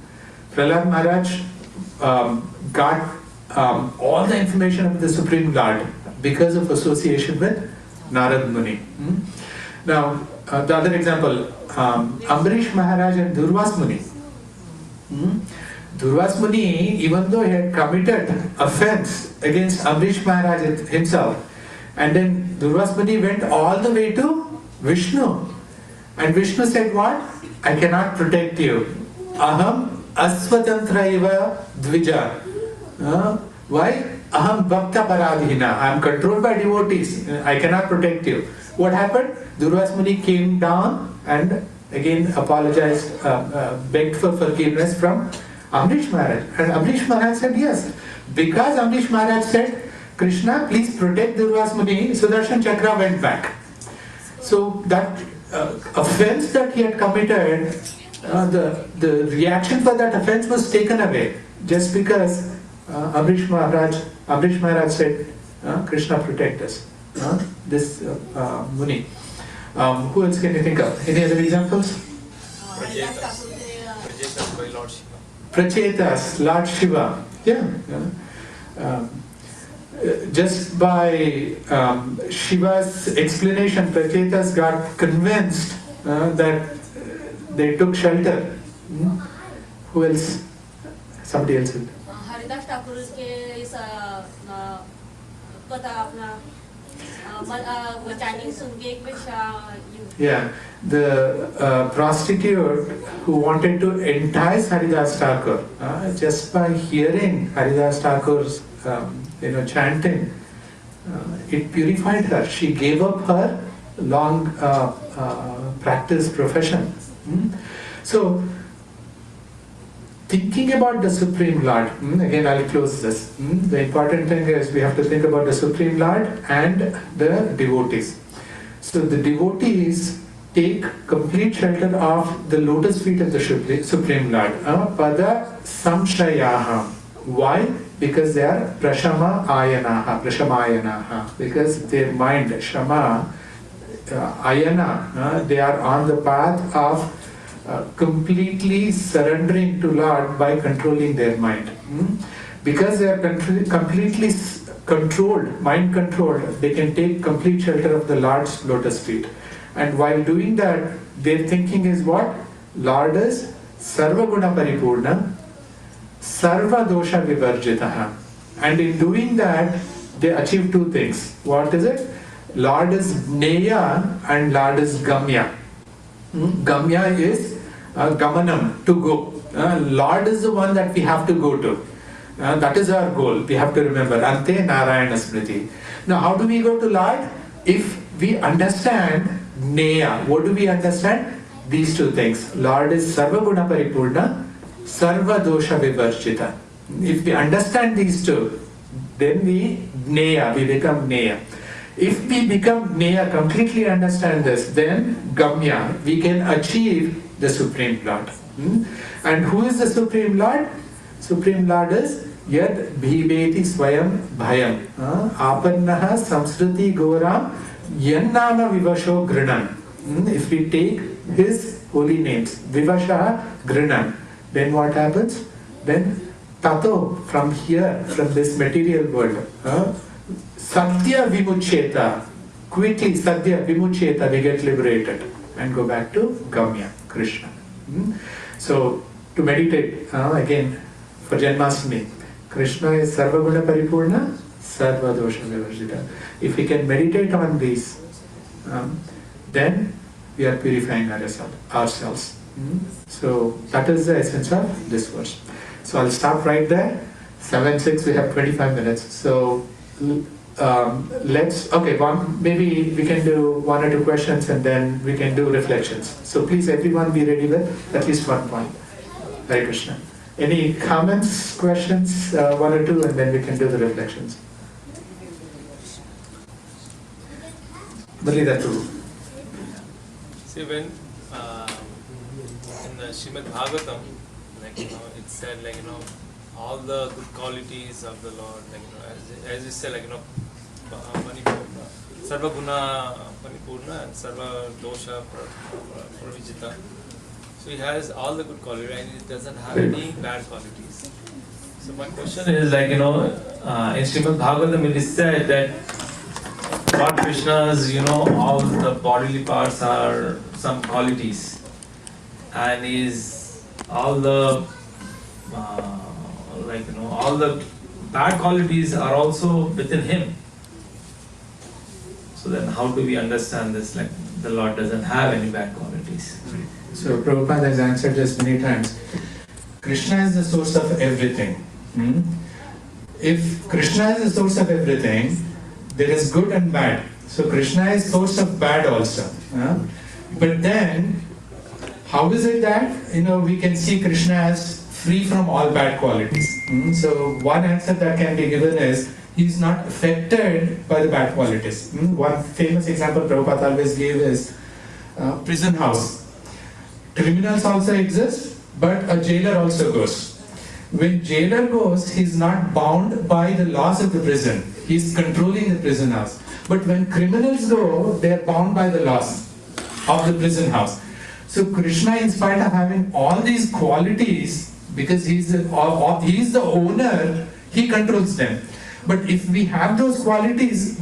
Prahlad Maharaj got all the information of the Supreme Lord because of association with Narad Muni. Now, the other example, Ambarish Maharaj and Durvas Muni. Durvas Muni, even though he had committed offense against Ambarish Maharaj himself, and then Durvas Muni went all the way to Vishnu. And Vishnu said what? I cannot protect you. Aham asvatantra iva dvija. Why? Aham bhakta paradhina. I am controlled by devotees. I cannot protect you. What happened? Durvas Muni came down and again apologized, begged for forgiveness from Ambarish Maharaj. And Ambarish Maharaj said yes. Because Ambarish Maharaj said, Krishna, please protect Durvas Muni, Sudarshan Chakra went back. So that offense that he had committed, the reaction for that offense was taken away just because Ambarish Maharaj said, Krishna protect us. This Muni. Who else can you think of? Any other examples? Prachetas, Lord Shiva. Yeah. Just by Shiva's explanation, Prachetas got convinced that they took shelter. Who else? Somebody else. Haridas Thakur के इस कथा अपना chanting सुन के एक Yeah, the prostitute who wanted to entice Haridas Thakur, just by hearing Haridas Thakur's chanting, it purified her. She gave up her long practice profession. So, thinking about the Supreme Lord, again I'll close this. The important thing is we have to think about the Supreme Lord and the devotees. So the devotees take complete shelter of the lotus feet of the Supreme Lord. Pada samshayaha. Why? Because they are prashamayanaha. Because their mind, shama, ayana, they are on the path of completely surrendering to Lord by controlling their mind. Because they are completely controlled, mind controlled, they can take complete shelter of the Lord's lotus feet. And while doing that, their thinking is what? Lord is sarva guna paripurna, sarva dosha vivarjitaha. And in doing that, they achieve two things. What is it? Lord is Neya and Lord is Gamya. Gamya is Gamanam, to go. Lord is the one that we have to go to. That is our goal. We have to remember. Ante Narayana Smriti. Now, how do we go to Lord? If we understand Neya, what do we understand? These two things. Lord is Sarva Guna Paripurna, Sarva Dosha Vivarjita. If we understand these two, then we become Neya. If we become Neya, completely understand this, then Gamya, we can achieve the Supreme Lord. And who is the Supreme Lord? Supreme Lord is Yad Bhibeti Swayam Bhayam. Apannaha Samsruti Goram Yannama Vivasho Grinam. If we take his holy names, Vivasha Grinam, then what happens? Then tato, from here, from this material world, Satya Vimucheta, quickly Satya Vimucheta, they get liberated and go back to Gamya, Krishna. So, to meditate, again, for Janmashtami, Krishna is Sarvaguna Paripurna, Sarva Dosha Vivarjita. If we can meditate on these, then we are purifying ourselves. So, that is the essence of this verse. So, I'll stop right there. 7:06, we have 25 minutes. So, maybe we can do 1 or 2 questions and then we can do reflections. So please everyone be ready with at least 1 point. Hare Krishna. Any comments, questions, 1 or 2, and then we can do the reflections. Bali that too. See, when in the Srimad Bhagavatam, it said all the good qualities of the Lord, as you said, Manipurna, Sarva Guna Manipurna and Sarva Dosha Pravijita. So he has all the good qualities and he doesn't have any bad qualities. So my question is in Srimad Bhagavatam it is said that Lord Krishna's, all the bodily parts are some qualities and all the all the bad qualities are also within him. So then how do we understand this? The Lord doesn't have any bad qualities. So Prabhupada has answered this many times. Krishna is the source of everything. If Krishna is the source of everything, there is good and bad. So Krishna is source of bad also. But then, how is it that we can see Krishna as free from all bad qualities? So one answer that can be given is he is not affected by the bad qualities. One famous example Prabhupada always gave is prison house. Criminals also exist, but a jailer also goes. When jailer goes, he is not bound by the laws of the prison. He is controlling the prison house. But when criminals go, they are bound by the laws of the prison house. So Krishna, in spite of having all these qualities, because he is the owner, he controls them. But if we have those qualities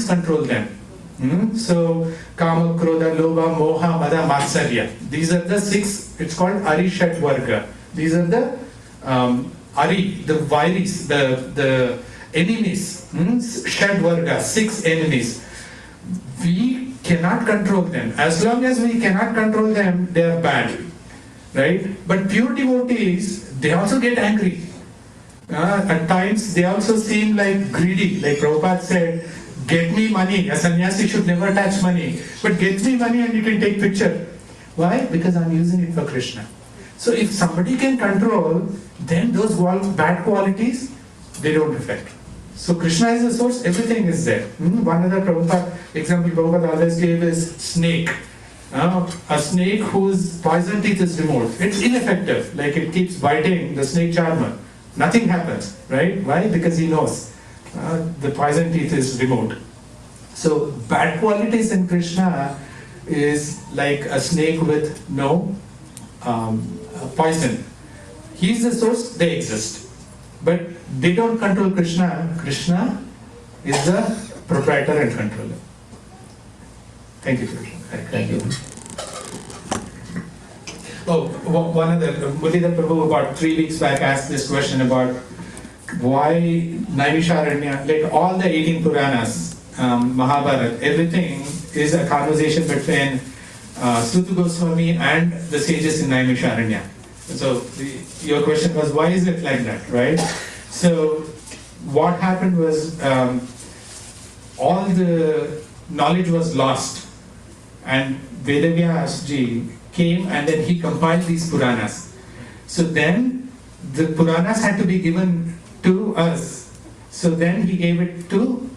control them. So Kama, Krodha, Lobha, Moha, Mada, Matsarya. These are the 6, it's called Arishat Varga. These are the the Vairis, the enemies. Shad Varga, 6 enemies. We cannot control them. As long as we cannot control them, they are bad. Right? But pure devotees, they also get angry. At times, they also seem like greedy. Like Prabhupada said, get me money. A sannyasi should never touch money. But get me money and you can take picture. Why? Because I'm using it for Krishna. So if somebody can control, then those bad qualities, they don't affect. So Krishna is the source, everything is there. One other example Prabhupada always gave is snake. A snake whose poison teeth is removed. It's ineffective. Like it keeps biting the snake charmer. Nothing happens, right? Why? Because he knows the poison teeth is removed. So bad qualities in Krishna is like a snake with no poison. He's the source, they exist. But they don't control Krishna. Krishna is the proprietor and controller. Thank you, Krishna. Thank you. Oh, one other, Muralidhar Prabhu about 3 weeks back asked this question about why Naimisharanya, like all the 18 Puranas, Mahabharata, everything is a conversation between Suta Goswami and the sages in Naimisharanya. So your question was, why is it like that, right? So what happened was all the knowledge was lost, and Vedavyas ji came and then he compiled these Puranas. So then the Puranas had to be given to us. So then he gave it to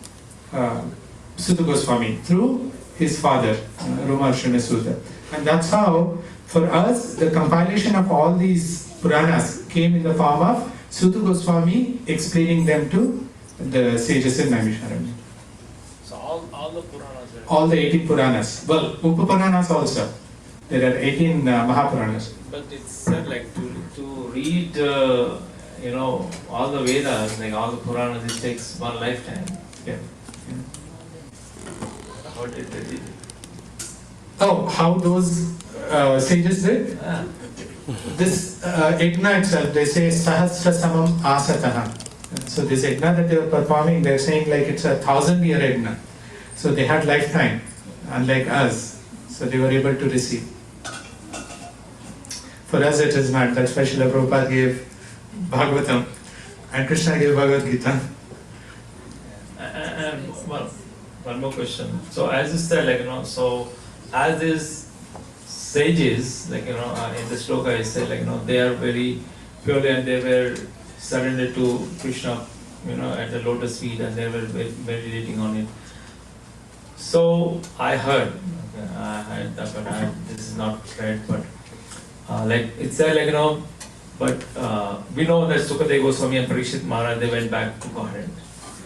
Suta Goswami through his father, Romarshana Suta. And that's how, for us, the compilation of all these Puranas came in the form of Suta Goswami explaining them to the sages in Naimisharanya. So all the Puranas are... All the 18 Puranas. Well, Upapuranas also. There are 18 Mahapuranas. But it's said read, all the Vedas, like all the Puranas, it takes one lifetime. Yeah. How did they do it? Oh, how those sages did? Ah. This yajna itself, they say sahasra samam asataha. So this yajna that they were performing, they're saying like it's 1,000-year yajna. So they had lifetime, unlike us. So they were able to receive. For us it is not. That's why Srila Prabhupada gave Bhagavatam and Krishna gave Bhagavad Gita. And well, one more question. So as you said, so as these sages, in the sloka it said, they are very pure and they were surrendered to Krishna, at the lotus feet and they were meditating on it. So I heard, this is not right, but it said but we know that Sukadeva Goswami and Parikshit Maharaj, they went back to Godhead,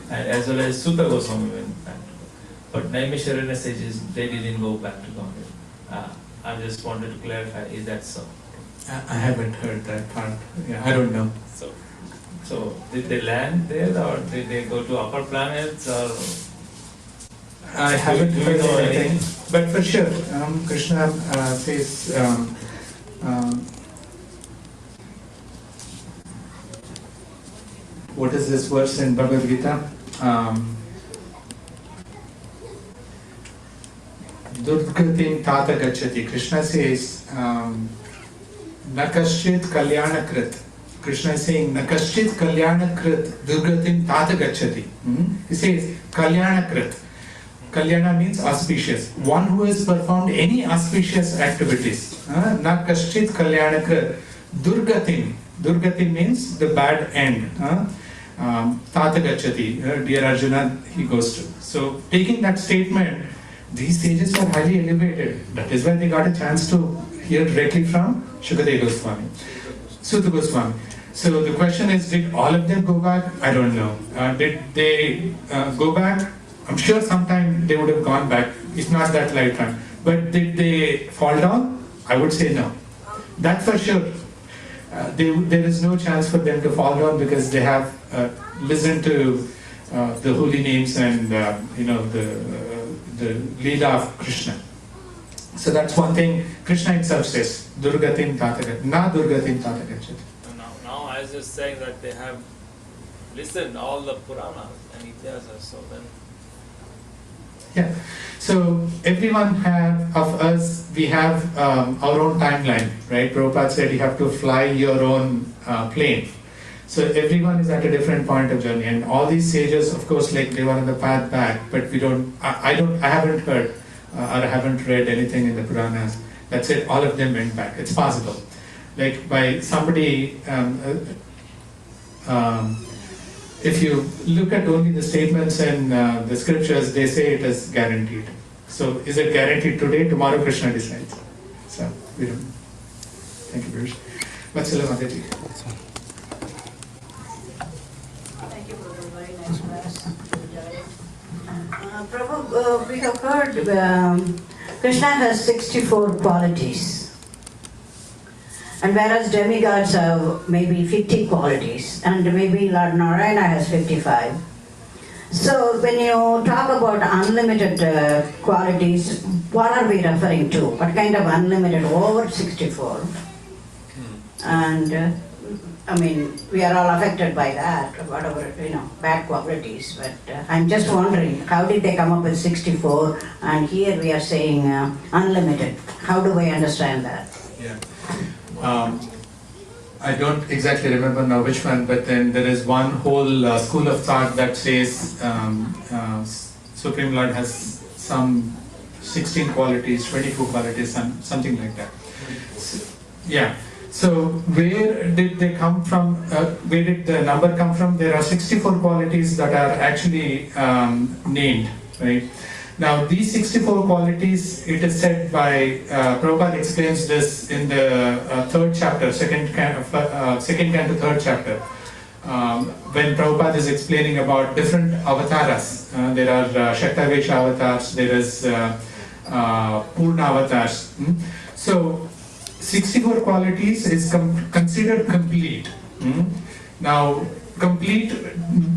and as well as Sutta Goswami went back to Godhead. But Naimisharanya sages, they didn't go back to Godhead. I just wanted to clarify, is that so? I haven't heard that part. Yeah, I don't know. So did they land there or did they go to upper planets or? I haven't Do you heard know anything, but for sure, Krishna says, what is this verse in Bhagavad Gita? Durgatim tata gacchati. Krishna says, Nakaschit kalyanakrit. Krishna is saying, Nakaschit kalyanakrit durgatim tata gacchati. He says, kalyanakrit. Kalyana means auspicious. One who has performed any auspicious activities. Na kaschit kalyanakrit. Durgatim. Durgatim means the bad end. Tata gacchati. Dear Arjuna, he goes to. So, taking that statement, these sages were highly elevated. That is why they got a chance to hear directly from Shukadeva Goswami. Sutta Goswami. So, the question is, did all of them go back? I don't know. Did they go back? I'm sure sometime they would have gone back, if not that lifetime. But did they fall down? I would say no. That's for sure. There is no chance for them to fall down because they have listened to the holy names and the Leela of Krishna. So that's one thing Krishna himself says, Durgatim Tata Na Durgatim Tata Gacchati. Now as you're saying that they have listened all the Puranas and Itihasas, so then. Yeah, so everyone of us, we have our own timeline, right? Prabhupada said you have to fly your own plane. So everyone is at a different point of journey, and all these sages, of course, like they were on the path back, but I haven't heard or I haven't read anything in the Puranas that said all of them went back. It's possible, like by somebody. If you look at only the statements in the scriptures, they say it is guaranteed. So is it guaranteed today? Tomorrow Krishna decides. So we don't. Thank you, Bruce. Bensalem, Mataji. Thank you, Prabhu. Very nice class. Prabhu, we have heard Krishna has 64 qualities. And whereas demigods have maybe 50 qualities, and maybe Lord Narayana has 55. So when you talk about unlimited qualities, what are we referring to? What kind of unlimited? Over 64. And we are all affected by that, whatever, bad qualities. But I'm just wondering, how did they come up with 64? And here we are saying unlimited. How do we understand that? Yeah. I don't exactly remember now which one, but then there is one whole school of thought that says Supreme Lord has some 16 qualities, 24 qualities, something like that. Yeah. So where did they come from? Where did the number come from? There are 64 qualities that are actually named, right? Now these 64 qualities, it is said by Prabhupada explains this in the third chapter, second canto, third chapter, when Prabhupada is explaining about different avatars. There are Shaktavesha avatars, there is Purna avatars. So 64 qualities is considered complete. Now, complete,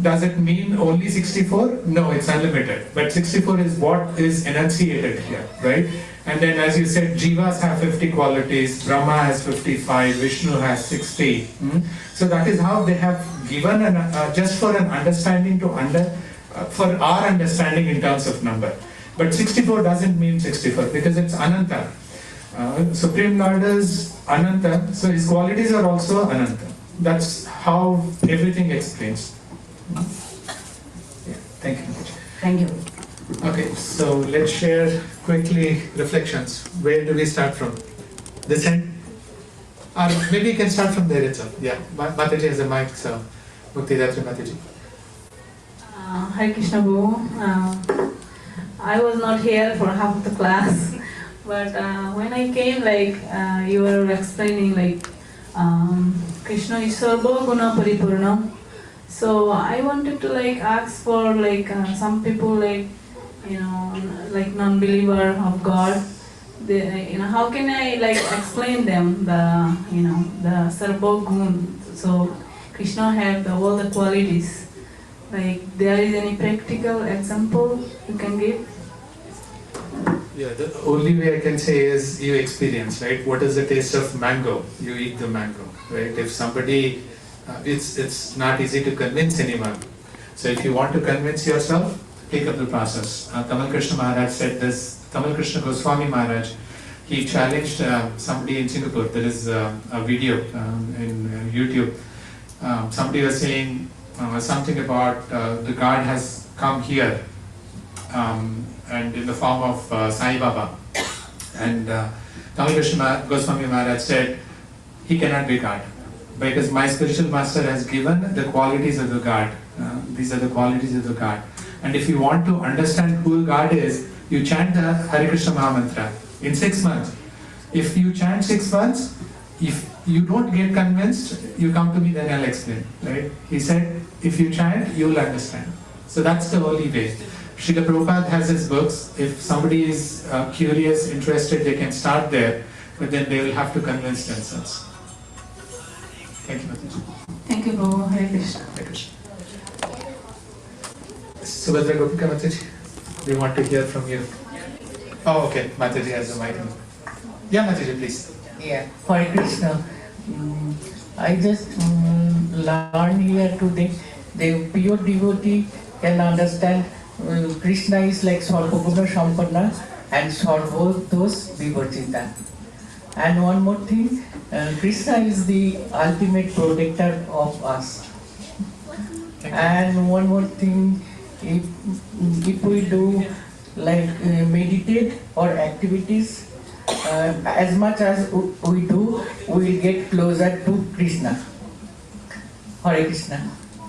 does it mean only 64? No, it's unlimited. But 64 is what is enunciated here, right? And then, as you said, Jivas have 50 qualities, Brahma has 55, Vishnu has 60. So that is how they have given just for an understanding for our understanding in terms of number. But 64 doesn't mean 64 because it's Ananta. Supreme Lord is Ananta, so his qualities are also Ananta. That's how everything explains. Yeah, thank you. Thank you. Okay, so let's share quickly reflections. Where do we start from? This end? Or maybe you can start from there itself. Yeah, Mataji has a mic, so Muktidatri Mataji. Hare Krishna Prabhu. I was not here for half the class, but when I came, you were explaining, Krishna is Sarva Guna Paripurna. So I wanted to ask for some people non-believer of God. How can I explain them the Sarva Gun? So Krishna have all the qualities. There is any practical example you can give? Yeah, the only way I can say is you experience, right? What is the taste of mango? You eat the mango, right? If somebody, it's not easy to convince anyone. So if you want to convince yourself, take up the process. Tamal Krishna Maharaj said this. Tamal Krishna Goswami Maharaj, he challenged somebody in Singapore. There is a video in YouTube. Somebody was saying something about the God has come here. And in the form of Sai Baba. And Tamal Krishna Goswami Maharaj said, he cannot be God. Because my spiritual master has given the qualities of the God. These are the qualities of the God. And if you want to understand who God is, you chant the Hare Krishna Maha Mantra in 6 months. If you chant 6 months, if you don't get convinced, you come to me, then I'll explain. Right? He said, if you chant, you will understand. So that's the only way. Srila Prabhupada has his books. If somebody is curious, interested, they can start there, but then they will have to convince themselves. Thank you, Mataji. Thank you, Prabhu. Hare Krishna. Hare Krishna. Subhadra Gopika Mataji, we want to hear from you. Oh, okay. Mataji has the mic. Yeah, Mataji, please. Yeah, Hare Krishna. I just learned here today, the pure devotee can understand Krishna is like Sarvaguna Sampanna and Sarvados Vivarjita. And one more thing, Krishna is the ultimate protector of us. And one more thing, if we do meditate or activities, as much as we do, we will get closer to Krishna. Hare Krishna.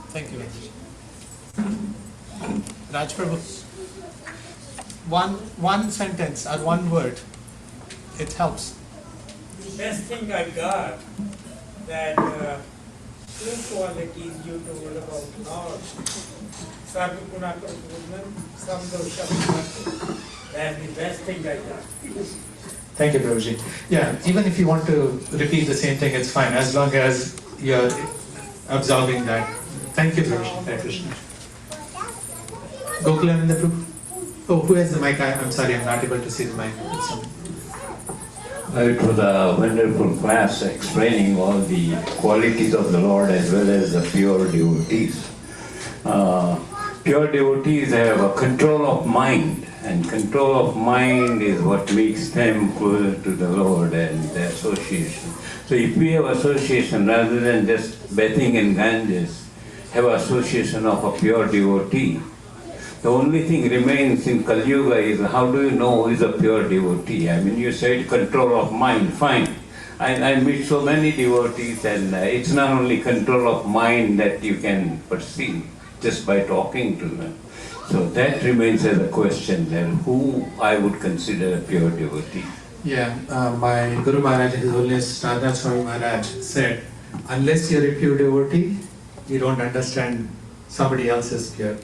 Thank you. Raj Prabhu. One sentence or one word, it helps. The best thing I got, that two qualities you told about Lord. Sarvaguna Prabhunan, Samdosha. That's the best thing I got. Thank you, Prabhuji. Yeah, even if you want to repeat the same thing, it's fine, as long as you're absorbing that. Thank you, Prabhuji. Hare Krishna. Gokulananda Prabhu. Oh, who has the mic? I'm sorry, I'm not able to see the mic. It was a wonderful class explaining all the qualities of the Lord as well as the pure devotees. Pure devotees have a control of mind, and control of mind is what makes them closer to the Lord and the association. So if we have association rather than just bathing in Ganges, have association of a pure devotee, the only thing remains in Kali Yuga is how do you know who is a pure devotee? I mean, you said control of mind, fine. I meet so many devotees, and it's not only control of mind that you can perceive just by talking to them. So that remains as a question then, who I would consider a pure devotee. Yeah, my Guru Maharaj, His Holiness Radha Swami Maharaj said, unless you're a pure devotee, you don't understand somebody else's pure.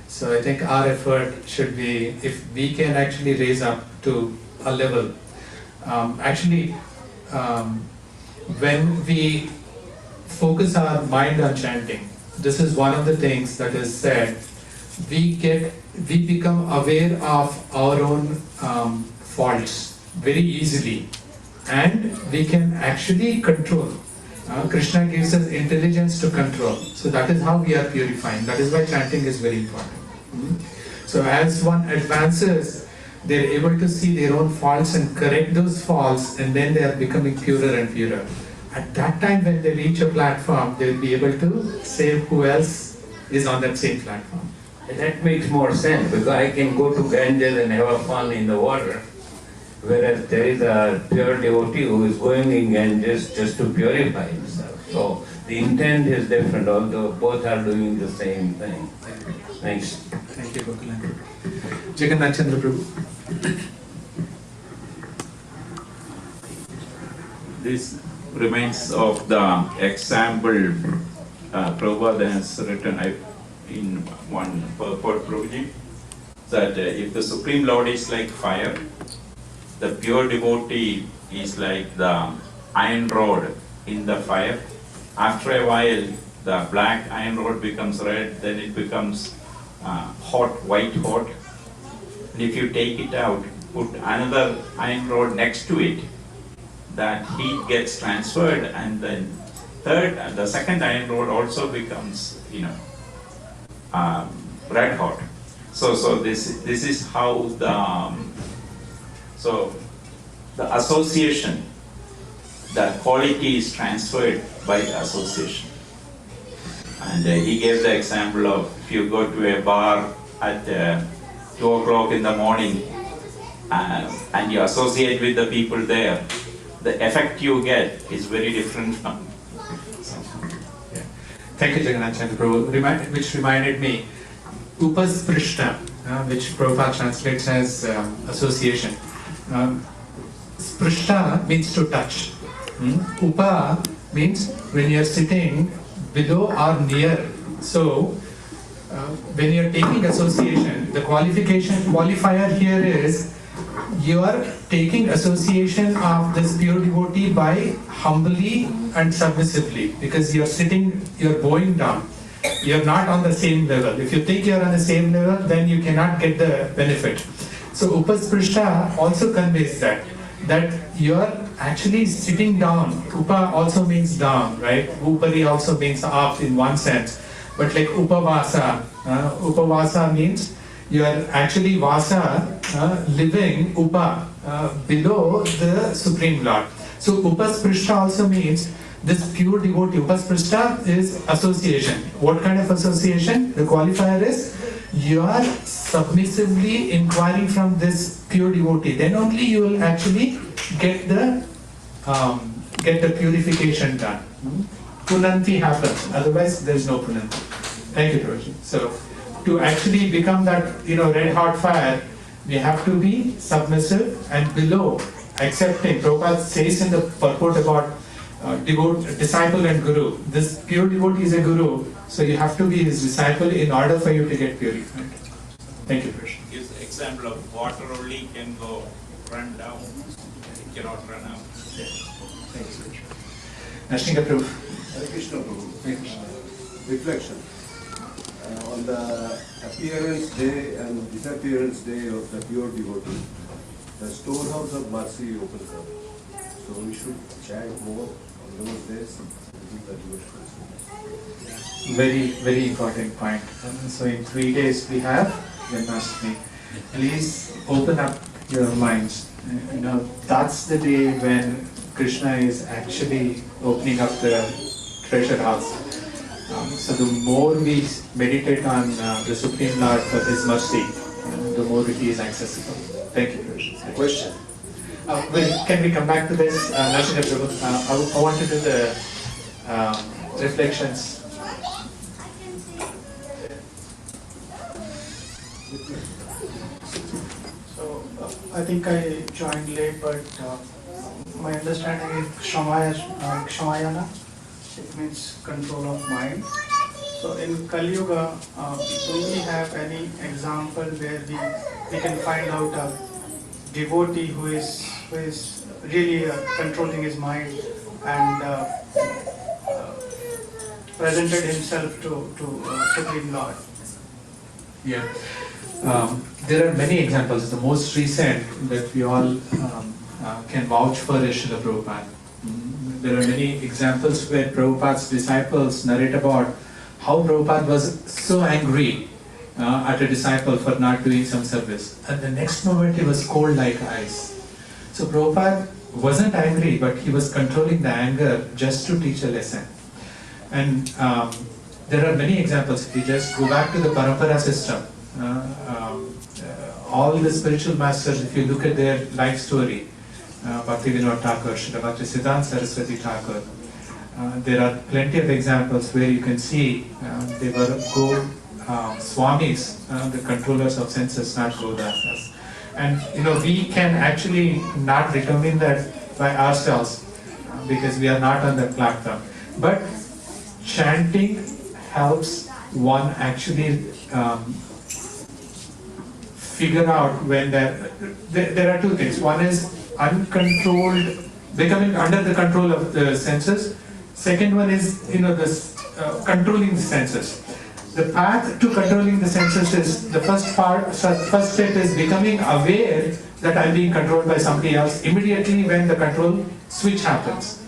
So I think our effort should be, if we can actually raise up to a level. when we focus our mind on chanting, this is one of the things that is said, we become aware of our own faults very easily, and we can actually control. Krishna gives us intelligence to control. So that is how we are purifying. That is why chanting is very important. So as one advances, they are able to see their own faults and correct those faults, and then they are becoming purer and purer. At that time, when they reach a platform, they will be able to say who else is on that same platform. That makes more sense, because I can go to Ganges and have fun in the water, whereas there is a pure devotee who is going in Ganges just to purify himself. So the intent is different, although both are doing the same thing. Thanks. Thank you, Gokulan. Jagannath Chandra Prabhu. This reminds of the example Prabhupada has written in one purport, Prabhuji, that if the Supreme Lord is like fire, the pure devotee is like the iron rod in the fire. After a while, the black iron rod becomes red, then it becomes hot, white hot. And if you take it out, put another iron rod next to it, that heat gets transferred, and then the second iron rod also becomes, red hot. So this is how the association, the quality is transferred by the association. And he gave the example of if you go to a bar at 2 o'clock in the morning and you associate with the people there, the effect you get is very different from. Thank you, Jagannath Chandra Prabhu, which reminded me, Upasprishta, which Prabhupada translates as association. Sprishta means to touch. Upa means when you are sitting below or near. So, when you are taking association, the qualifier here is you are taking association of this pure devotee by humbly and submissively, because you are sitting, you are bowing down. You are not on the same level. If you think you are on the same level, then you cannot get the benefit. So Upasprishta also conveys that you are actually sitting down. Upa also means down, right? Upari also means up in one sense. But like Upavasa, Upavasa means you are actually Vasa, living Upa, below the Supreme Lord. So Upasprishta also means this pure devotee. Upasprishta is association. What kind of association? The qualifier is you are submissively inquiring from this pure devotee. Then only you will actually get the purification done. Punanti happens. Otherwise, there is no punanti. Thank you, Prabhuji. So, to actually become that red hot fire, we have to be submissive and below, accepting. Prabhupada says in the purport about disciple and guru. This pure devotee is a guru, so you have to be his disciple in order for you to get purified. Thank you, Krishna. Gives the example of water only can run down, it cannot run out. Yeah. Thank you, Krishna. Nashnika Prabhu. Hare Krishna Prabhu. Reflection. On the appearance day and disappearance day of the pure devotee, the storehouse of mercy opens up. So we should chant more on those days. Very, very important point. So in 3 days we have Janmashtami. Please open up your minds. That's the day when Krishna is actually opening up the treasure house. So the more we meditate on the Supreme Lord for His mercy, the more it is accessible. Thank you, Krishna. Question. Can we come back to this? Nashika Prabhu, I want to do the reflections. So I think I joined late, but my understanding is Kshamayana. It means control of mind. So in Kali Yuga, do we have any example where we can find out a devotee who is really controlling his mind and presented himself to Supreme Lord. Yeah. There are many examples. The most recent that we all can vouch for is Srila Prabhupada. There are many examples where Prabhupada's disciples narrate about how Prabhupada was so angry at a disciple for not doing some service. And the next moment he was cold like ice. So Prabhupada wasn't angry, but he was controlling the anger just to teach a lesson. And there are many examples. If you just go back to the Parampara system, all the spiritual masters, if you look at their life story, Bhakti Vinod Thakur, Srila Bhakti Siddhanta Saraswati Thakur, there are plenty of examples where you can see they were Swamis, the controllers of senses, not Godasas. And we can actually not determine that by ourselves because we are not on that platform. But chanting helps one actually figure out when there are two things. One is uncontrolled, becoming under the control of the senses. Second one is this controlling the senses. The path to controlling the senses is the first step is becoming aware that I'm being controlled by somebody else immediately when the control switch happens.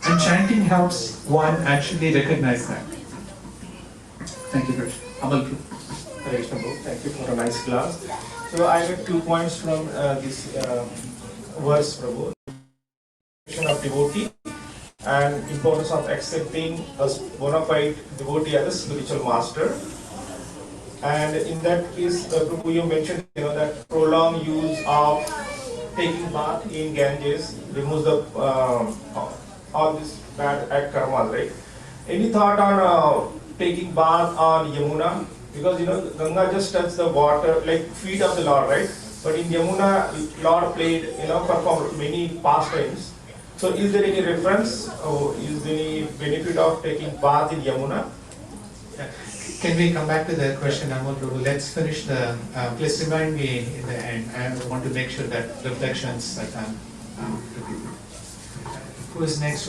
And chanting helps one actually recognize that. Thank you, Krish. Amal Prabhu. Hare Krishna Prabhu. Thank you for a nice class. So I got 2 points from this verse, Prabhu. Of devotee and importance of accepting a bona fide devotee as a spiritual master. And in that case, Prabhu, you mentioned that prolonged use of taking bath in Ganges removes the all this bad act karmas, right? Any thought on taking bath on Yamuna? Because Ganga just touched the water, like feet of the Lord, right? But in Yamuna, Lord played, performed many pastimes. So is there any reference or is there any benefit of taking bath in Yamuna? Can we come back to the question, Amal Prabhu? Let's finish the, please remind me in the end. I want to make sure that reflections are done. Who is next?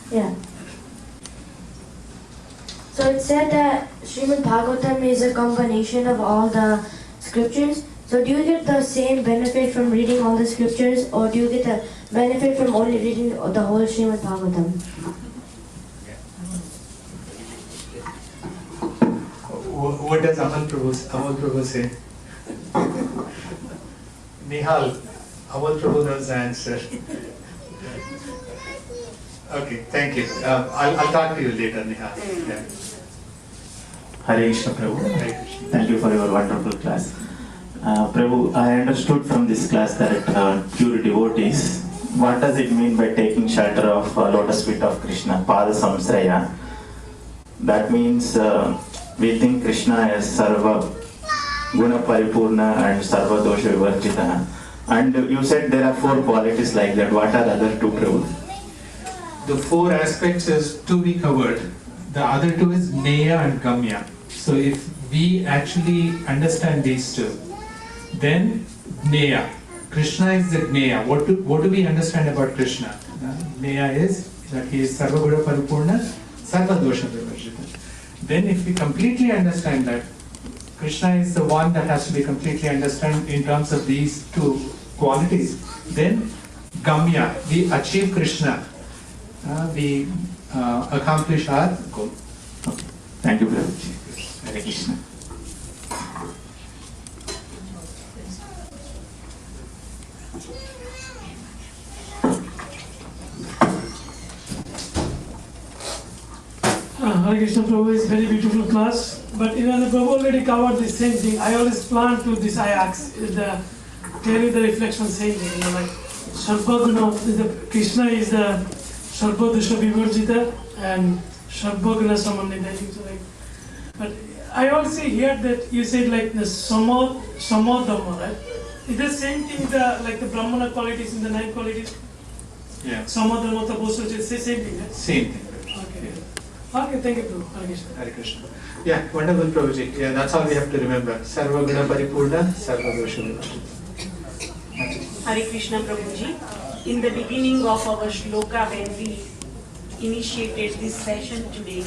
Yeah. So it said that Srimad Bhagavatam is a combination of all the scriptures. So do you get the same benefit from reading all the scriptures, or do you get the benefit from only reading the whole Srimad Bhagavatam? What does Amal Prabhu say? Nihal, Amal Prabhu knows the answer. Okay, thank you. I'll talk to you later, Nihal. Yeah. Hare Krishna Prabhu. Thank you for your wonderful class. Prabhu, I understood from this class that pure devotees, what does it mean by taking shelter of lotus feet of Krishna, Pada Samsraya? That means we think Krishna is Sarva Guna Paripurna and Sarva Dosha Vivarjita. And you said there are 4 qualities like that. What are other 2, Prabhu? The 4 aspects is 2 we covered. The other 2 is Neya and Gamya. So if we actually understand these 2, then Neya. Krishna is the Neya. What do we understand about Krishna? Neya is that he is Sarva Guna Paripurna, Sarva Dosha Vivarjita. Then if we completely understand that Krishna is the one that has to be completely understood in terms of these 2 qualities, then Gamya, we achieve Krishna. We accomplish our goal. Okay. Thank you, Prabhuji. Hare Krishna. Hare Krishna Prabhu is very beautiful class, but the Prabhu already covered the same thing. I always plan to this. I ask clearly the reflection saying like Sarva Guna Krishna is the Sarva Dosha Vivarjita and Sarva Guna Samannita. But I also hear that you said like the Samadhamma, right? Is the same thing like the Brahmana qualities in the 9 qualities? Yeah. Samadhamma, Taposa, it's the same thing, right? Same thing. Okay. Okay, thank you, Prabhu. Hare Krishna. Hare Krishna. Yeah, wonderful, Prabhuji. Yeah, that's all we have to remember. Sarva Guna Paripurna, Sarva Dosha Vinashita. Hare Krishna, Prabhuji. In the beginning of our shloka, when we initiated this session today,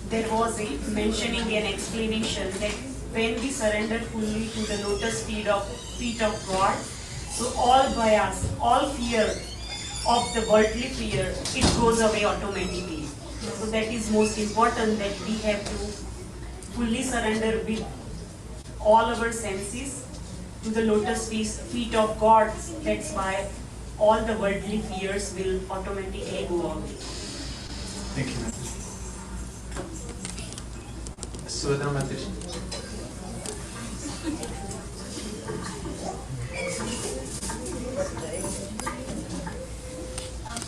there was a mentioning and explanation that when we surrender fully to the lotus feet of God, so all bias, all fear of the worldly fear, it goes away automatically. So that is most important, that we have to fully surrender with all our senses to the lotus feet of God. That's why all the worldly fears will automatically go away. Thank you. Sudhana Mataji.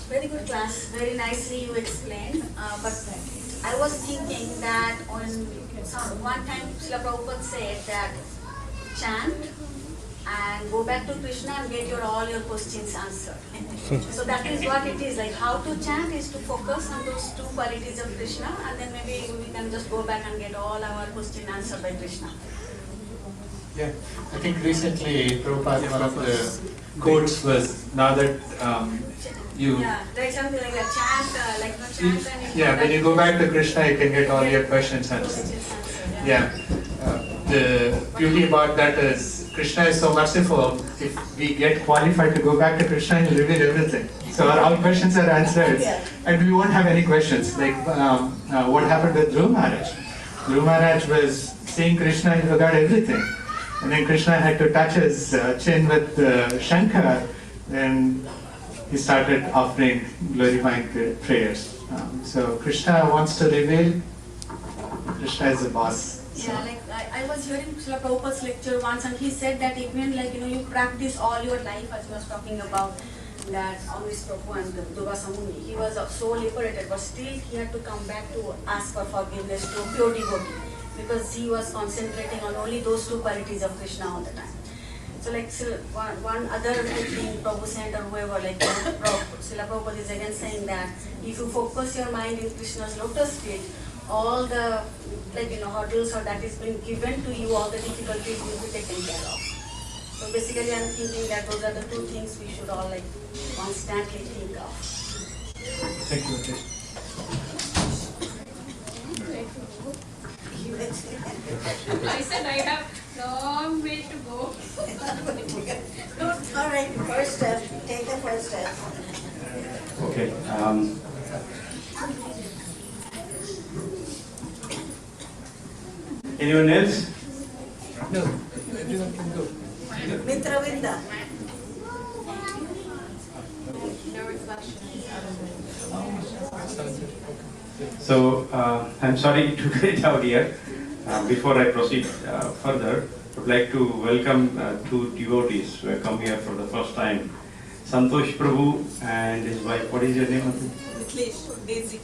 Very good class, very nicely you explained. But I was thinking that on one time Srila Prabhupada said that chant and go back to Krishna and get all your questions answered. So that is what it is, like how to chant is to focus on those two qualities of Krishna, and then maybe we can just go back and get all our questions answered by Krishna. Yeah, I think recently Prabhupada, one of the quotes was, now that you... Yeah, there's something like a chant, like no chant and... Yeah, when you go back to Krishna, you can get all your questions answered. Yeah. The beauty about that is Krishna is so merciful. If we get qualified to go back to Krishna, he'll reveal everything. So all questions are answered, and we won't have any questions. Like what happened with Dhruv Maharaj. Dhruv Maharaj was seeing Krishna, he forgot everything. And then Krishna had to touch his chin with Shankar, and he started offering glorifying prayers. So Krishna wants to reveal. Krishna is the boss. So. Yeah, like I was hearing Srila Prabhupada's lecture once, and he said that even like you practice all your life, as he was talking about that Amrish Prabhu and Durga Muni, he was so liberated, but still he had to come back to ask for forgiveness to a pure devotee, because he was concentrating on only those two qualities of Krishna all the time. So like one other thing Prabhu said, or whoever, like Srila Prabhupada is again saying that if you focus your mind in Krishna's lotus feet, all the hurdles or that is being given to you, all the difficulties will be taken care of. So basically I'm thinking that those are the two things we should all constantly think of. Thank you. I said I have long way to go. All right, first step. Take the first step. Okay. Anyone else? No, everyone can go. Mitravinda. So I'm sorry to get it out here. Before I proceed further, I would like to welcome two devotees who have come here for the first time. Santosh Prabhu and his wife. What is your name? Daisy.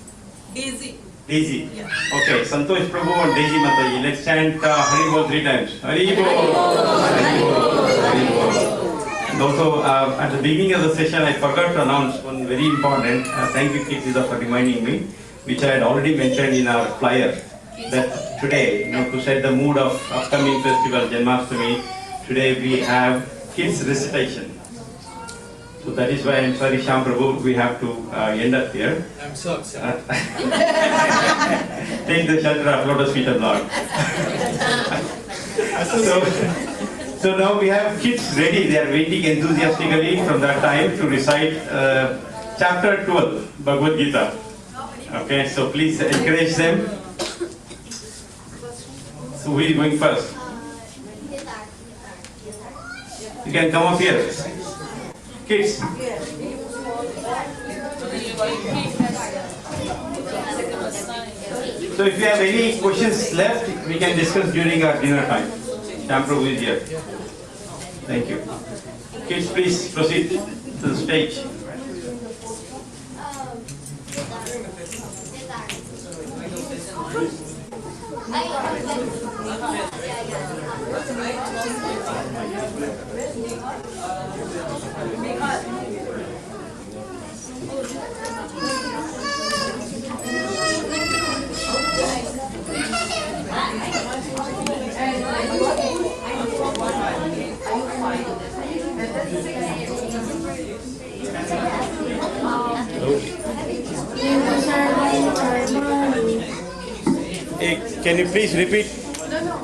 Daisy. Daisy. Yeah. Okay, Santosh Prabhu and Daisy Mataji. Let's chant Hari Bol 3 times. Hari Bol. Hari Bol. Hari Bol. And also, at the beginning of the session, I forgot to announce one very important. Thank you, Kirtida, for reminding me, which I had already mentioned in our flyer. That today, to set the mood of upcoming festival Janmashtami, today we have kids recitation. So that is why I'm sorry, Shyam Prabhu, we have to end up here. I'm so upset. Take the shelter of lotus feet of Lord. So now we have kids ready. They are waiting enthusiastically from that time to recite chapter 12, Bhagavad Gita. Okay, so please encourage them. So who is going first? You can come up here. Kids. So if you have any questions left, we can discuss during our dinner time. Shyam Prabhu is here. Thank you. Kids, please proceed to the stage. Can you please repeat? No.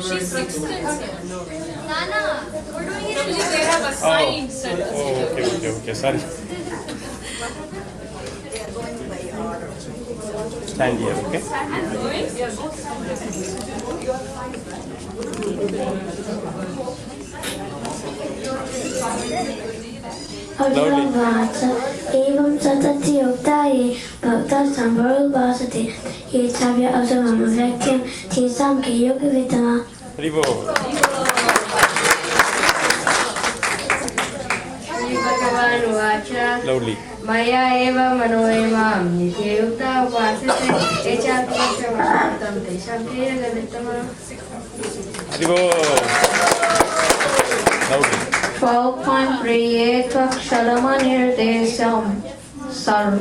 She's 16. Nana, we're doing it. They have assigned Okay. Sorry. Stand here, okay? Avyavaca evam satati yuktaye bhakta samvaru vasati ye chavya asavama vakyam tisam ke yoga vidama. Shri Bhagavan Vacha Loudly. Maya eva manoemam nitya yukta upasate echatvatam tesham ke yoga vidama. 12.3 Ksharamanirdesham Sarv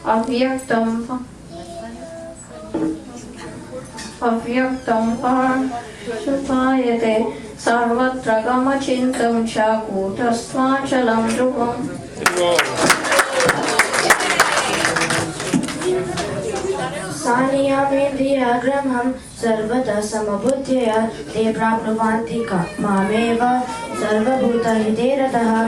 Avyaktam Parashupayate Sarvatra Gamachintam Chakutastvachalam Dhruvam. Saniyamendriyagraham sarvata samabuddhaya te prapnuvanti mameva sarvabhuta hiderataha.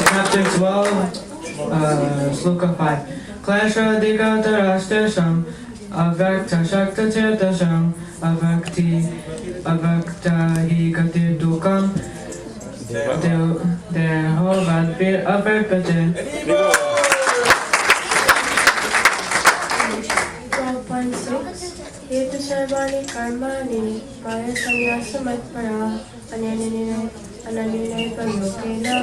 Chapter 12, Sloka 5. Klesha digatarastesham avakta shakta tirtasham avakta hi gatir dukam deho vadbir avarpate. 12.6 Yetu sarvani karmani maya samyasamatmaya ananinay payokena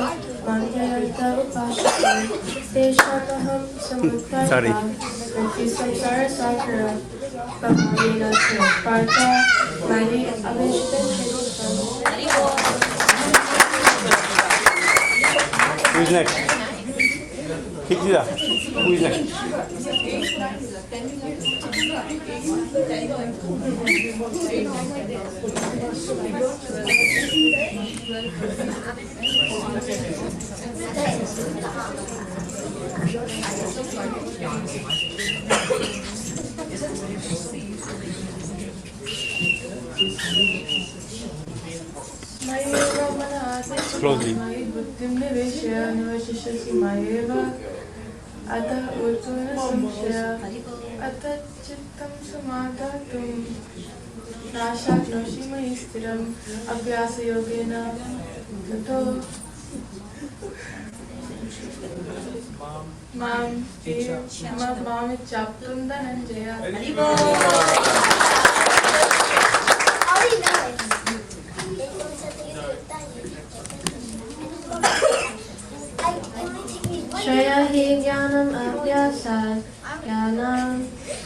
mangyayanta upasate teshamaham samutkarta nati samsara sakara pamavina srasparta mari avishtan shedukam. Who is next? Hikida. Who is next? Closely. Ata utuna samshaya ata chittam samadhatum nashat noshima istiram abhyasa yogena tato mam chaptum dhananjaya. Shaya hi jnanam abhyasat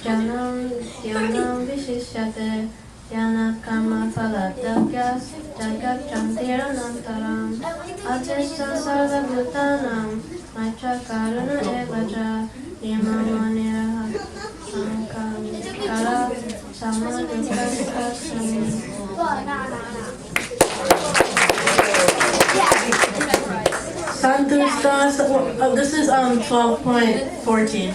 jnanam vishishyate jnanat karma phalatyavyas jagat chantiranantaram atishta sarva bhutanam maitra karuna evaja nimamaniraha sankara samadukasasami. This is 12.14.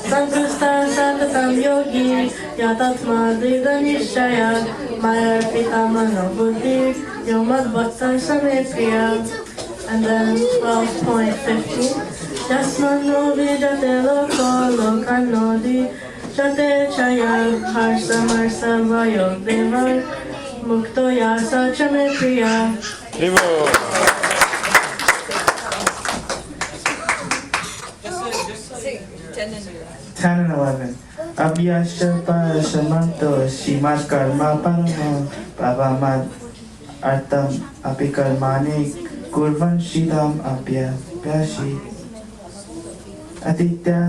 Santusta Satatam Yogi Yatatma Diganishaya Mayarpita Mano Buddhi Yomad Bhakta Samepriya. And then 12.15. Jasmano Vijate Loko Lokanodi Jate Chaya Harsa Marsa Vayog Devar Mukto Yasa Chamepriya. Ten and 11. Abhyasya parasamanto Srimad karma paramo pavamat artam apikarmani kurvan shidam apyashi aditya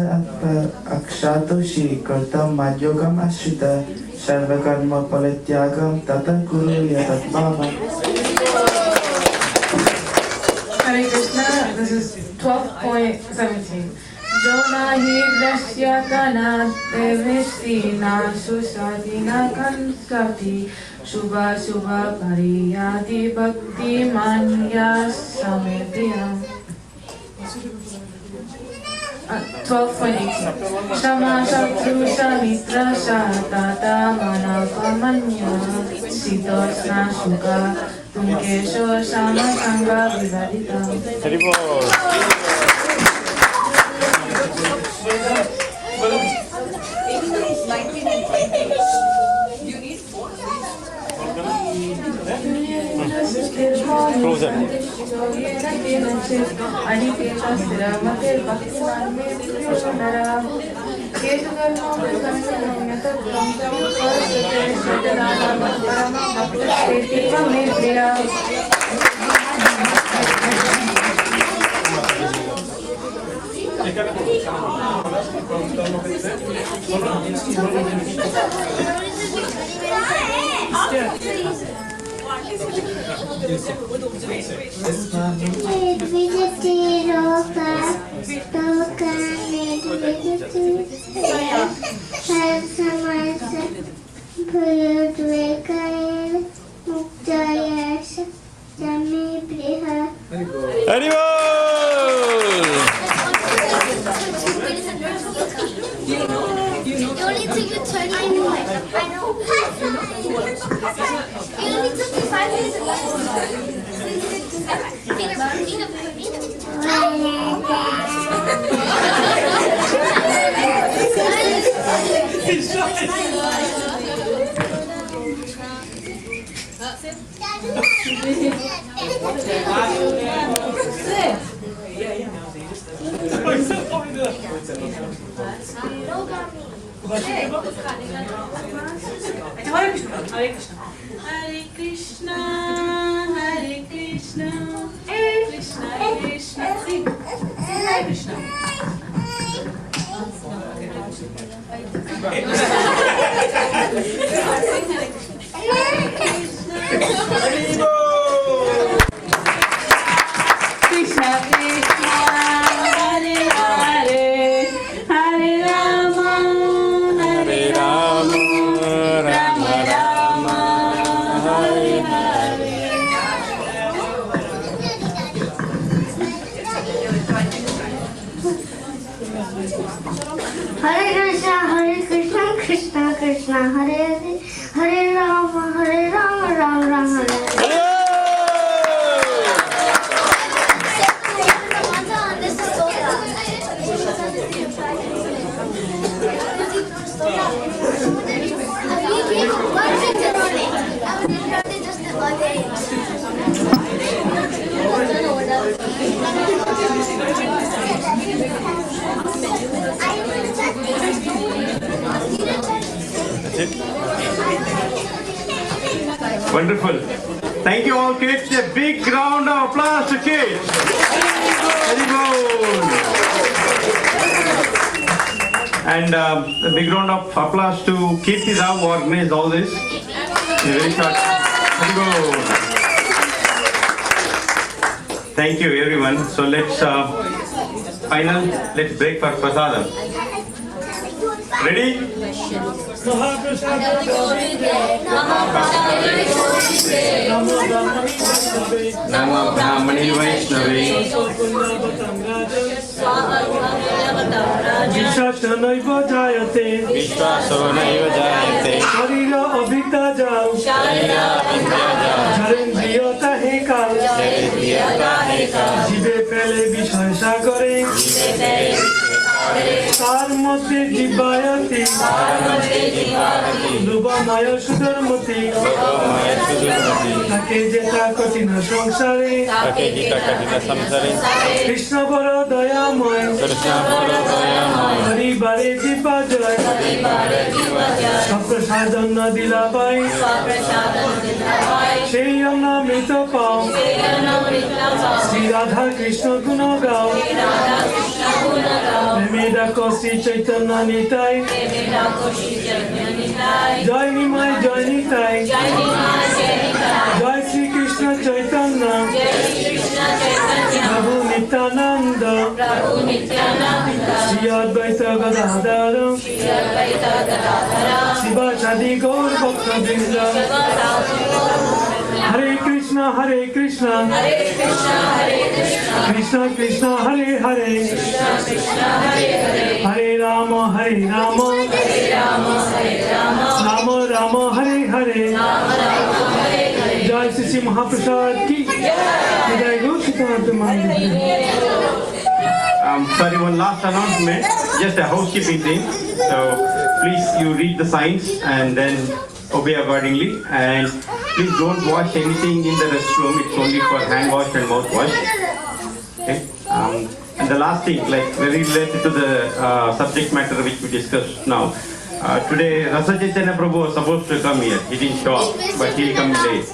akshatoshi kartam madhyogam ashrita sarvakarma palatyagam tata kuru yatat bhava. Hare Krishna, this is 12.17. Jona hi grasyatana devestina susadina kanskati Shubha Shubha Pariyati Bhakti Manya Samedhyam. 12.8 Shama Shatru Samitra Shatata Manapamanya Sitosna Shuka Tumkesho Shama Sangha Vivadita. Hare Krishna, Hare Krishna, Krishna Krishna, sing. Hare Krishna. Krishna Krishna, Hare Hare, Hare Rama, Hare Rama, Rama Rama, Hare Hare. Hare Krishna, Krishna Krishna, Hare Hare, Hare Rama, Rama Rama, Hare Hare. Wonderful. Thank you all kids. A big round of applause to kids. Very good. And a big round of applause to Kirti Rao who organized all this. Very short. Very good. Thank you everyone. So let's let's break for prasadam. Ready? Namo Brahmani Vaishnave Vishwasanaiva jayate Sharira abhidajam Jarendriyata hekal Jibe pele বিষয় সাগরে তার মধ্যে জীবায়তি লোভময় সুদর মতি তাকে যেটা কঠিন সংসারে কৃষ্ণ বড় দয়াময় হরিবারে জীবা জয় সপ্রসাদন দিলা পাই সেই অমৃত পাও শ্রী রাধা কৃষ্ণ গুণ গাও প্রেমেরা শ্রী চৈতন্য নিতাই জয় নিমাই জয় নিতাই জয় শ্রীকৃষ্ণ চৈতন্য প্রভু Nityananda Shri Advaita Gadadharam Shiva Shadi Gaur Bhakta Vrinda Hare Krishna Krishna Krishna Hare Hare Hare Rama Rama Rama Hare Hare Jai Sri Mahaprasad ki Jai Guru Siddhartha Mandir. Sorry, one last announcement, just a housekeeping thing. So please you read the signs and then obey accordingly. And please don't wash anything in the restroom. It's only for hand wash and mouth wash. Okay. And the last thing, like very related to the subject matter which we discussed now. Today, Rasa Chaitanya Prabhu was supposed to come here. He didn't show up, but he'll come late.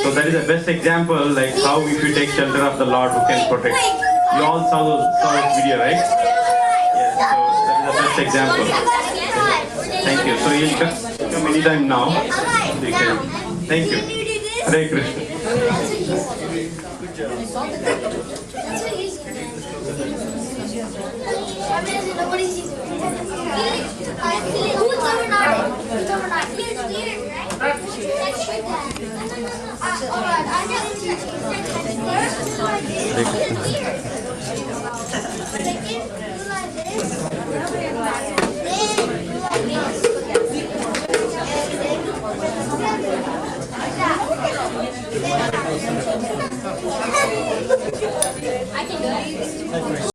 So that is the best example, like how if you take shelter of the Lord who can protect. You all saw this video, right? Yeah, so that is the best example. Thank you. So you'll come anytime now. You can. Thank you. Hare Krishna. Second,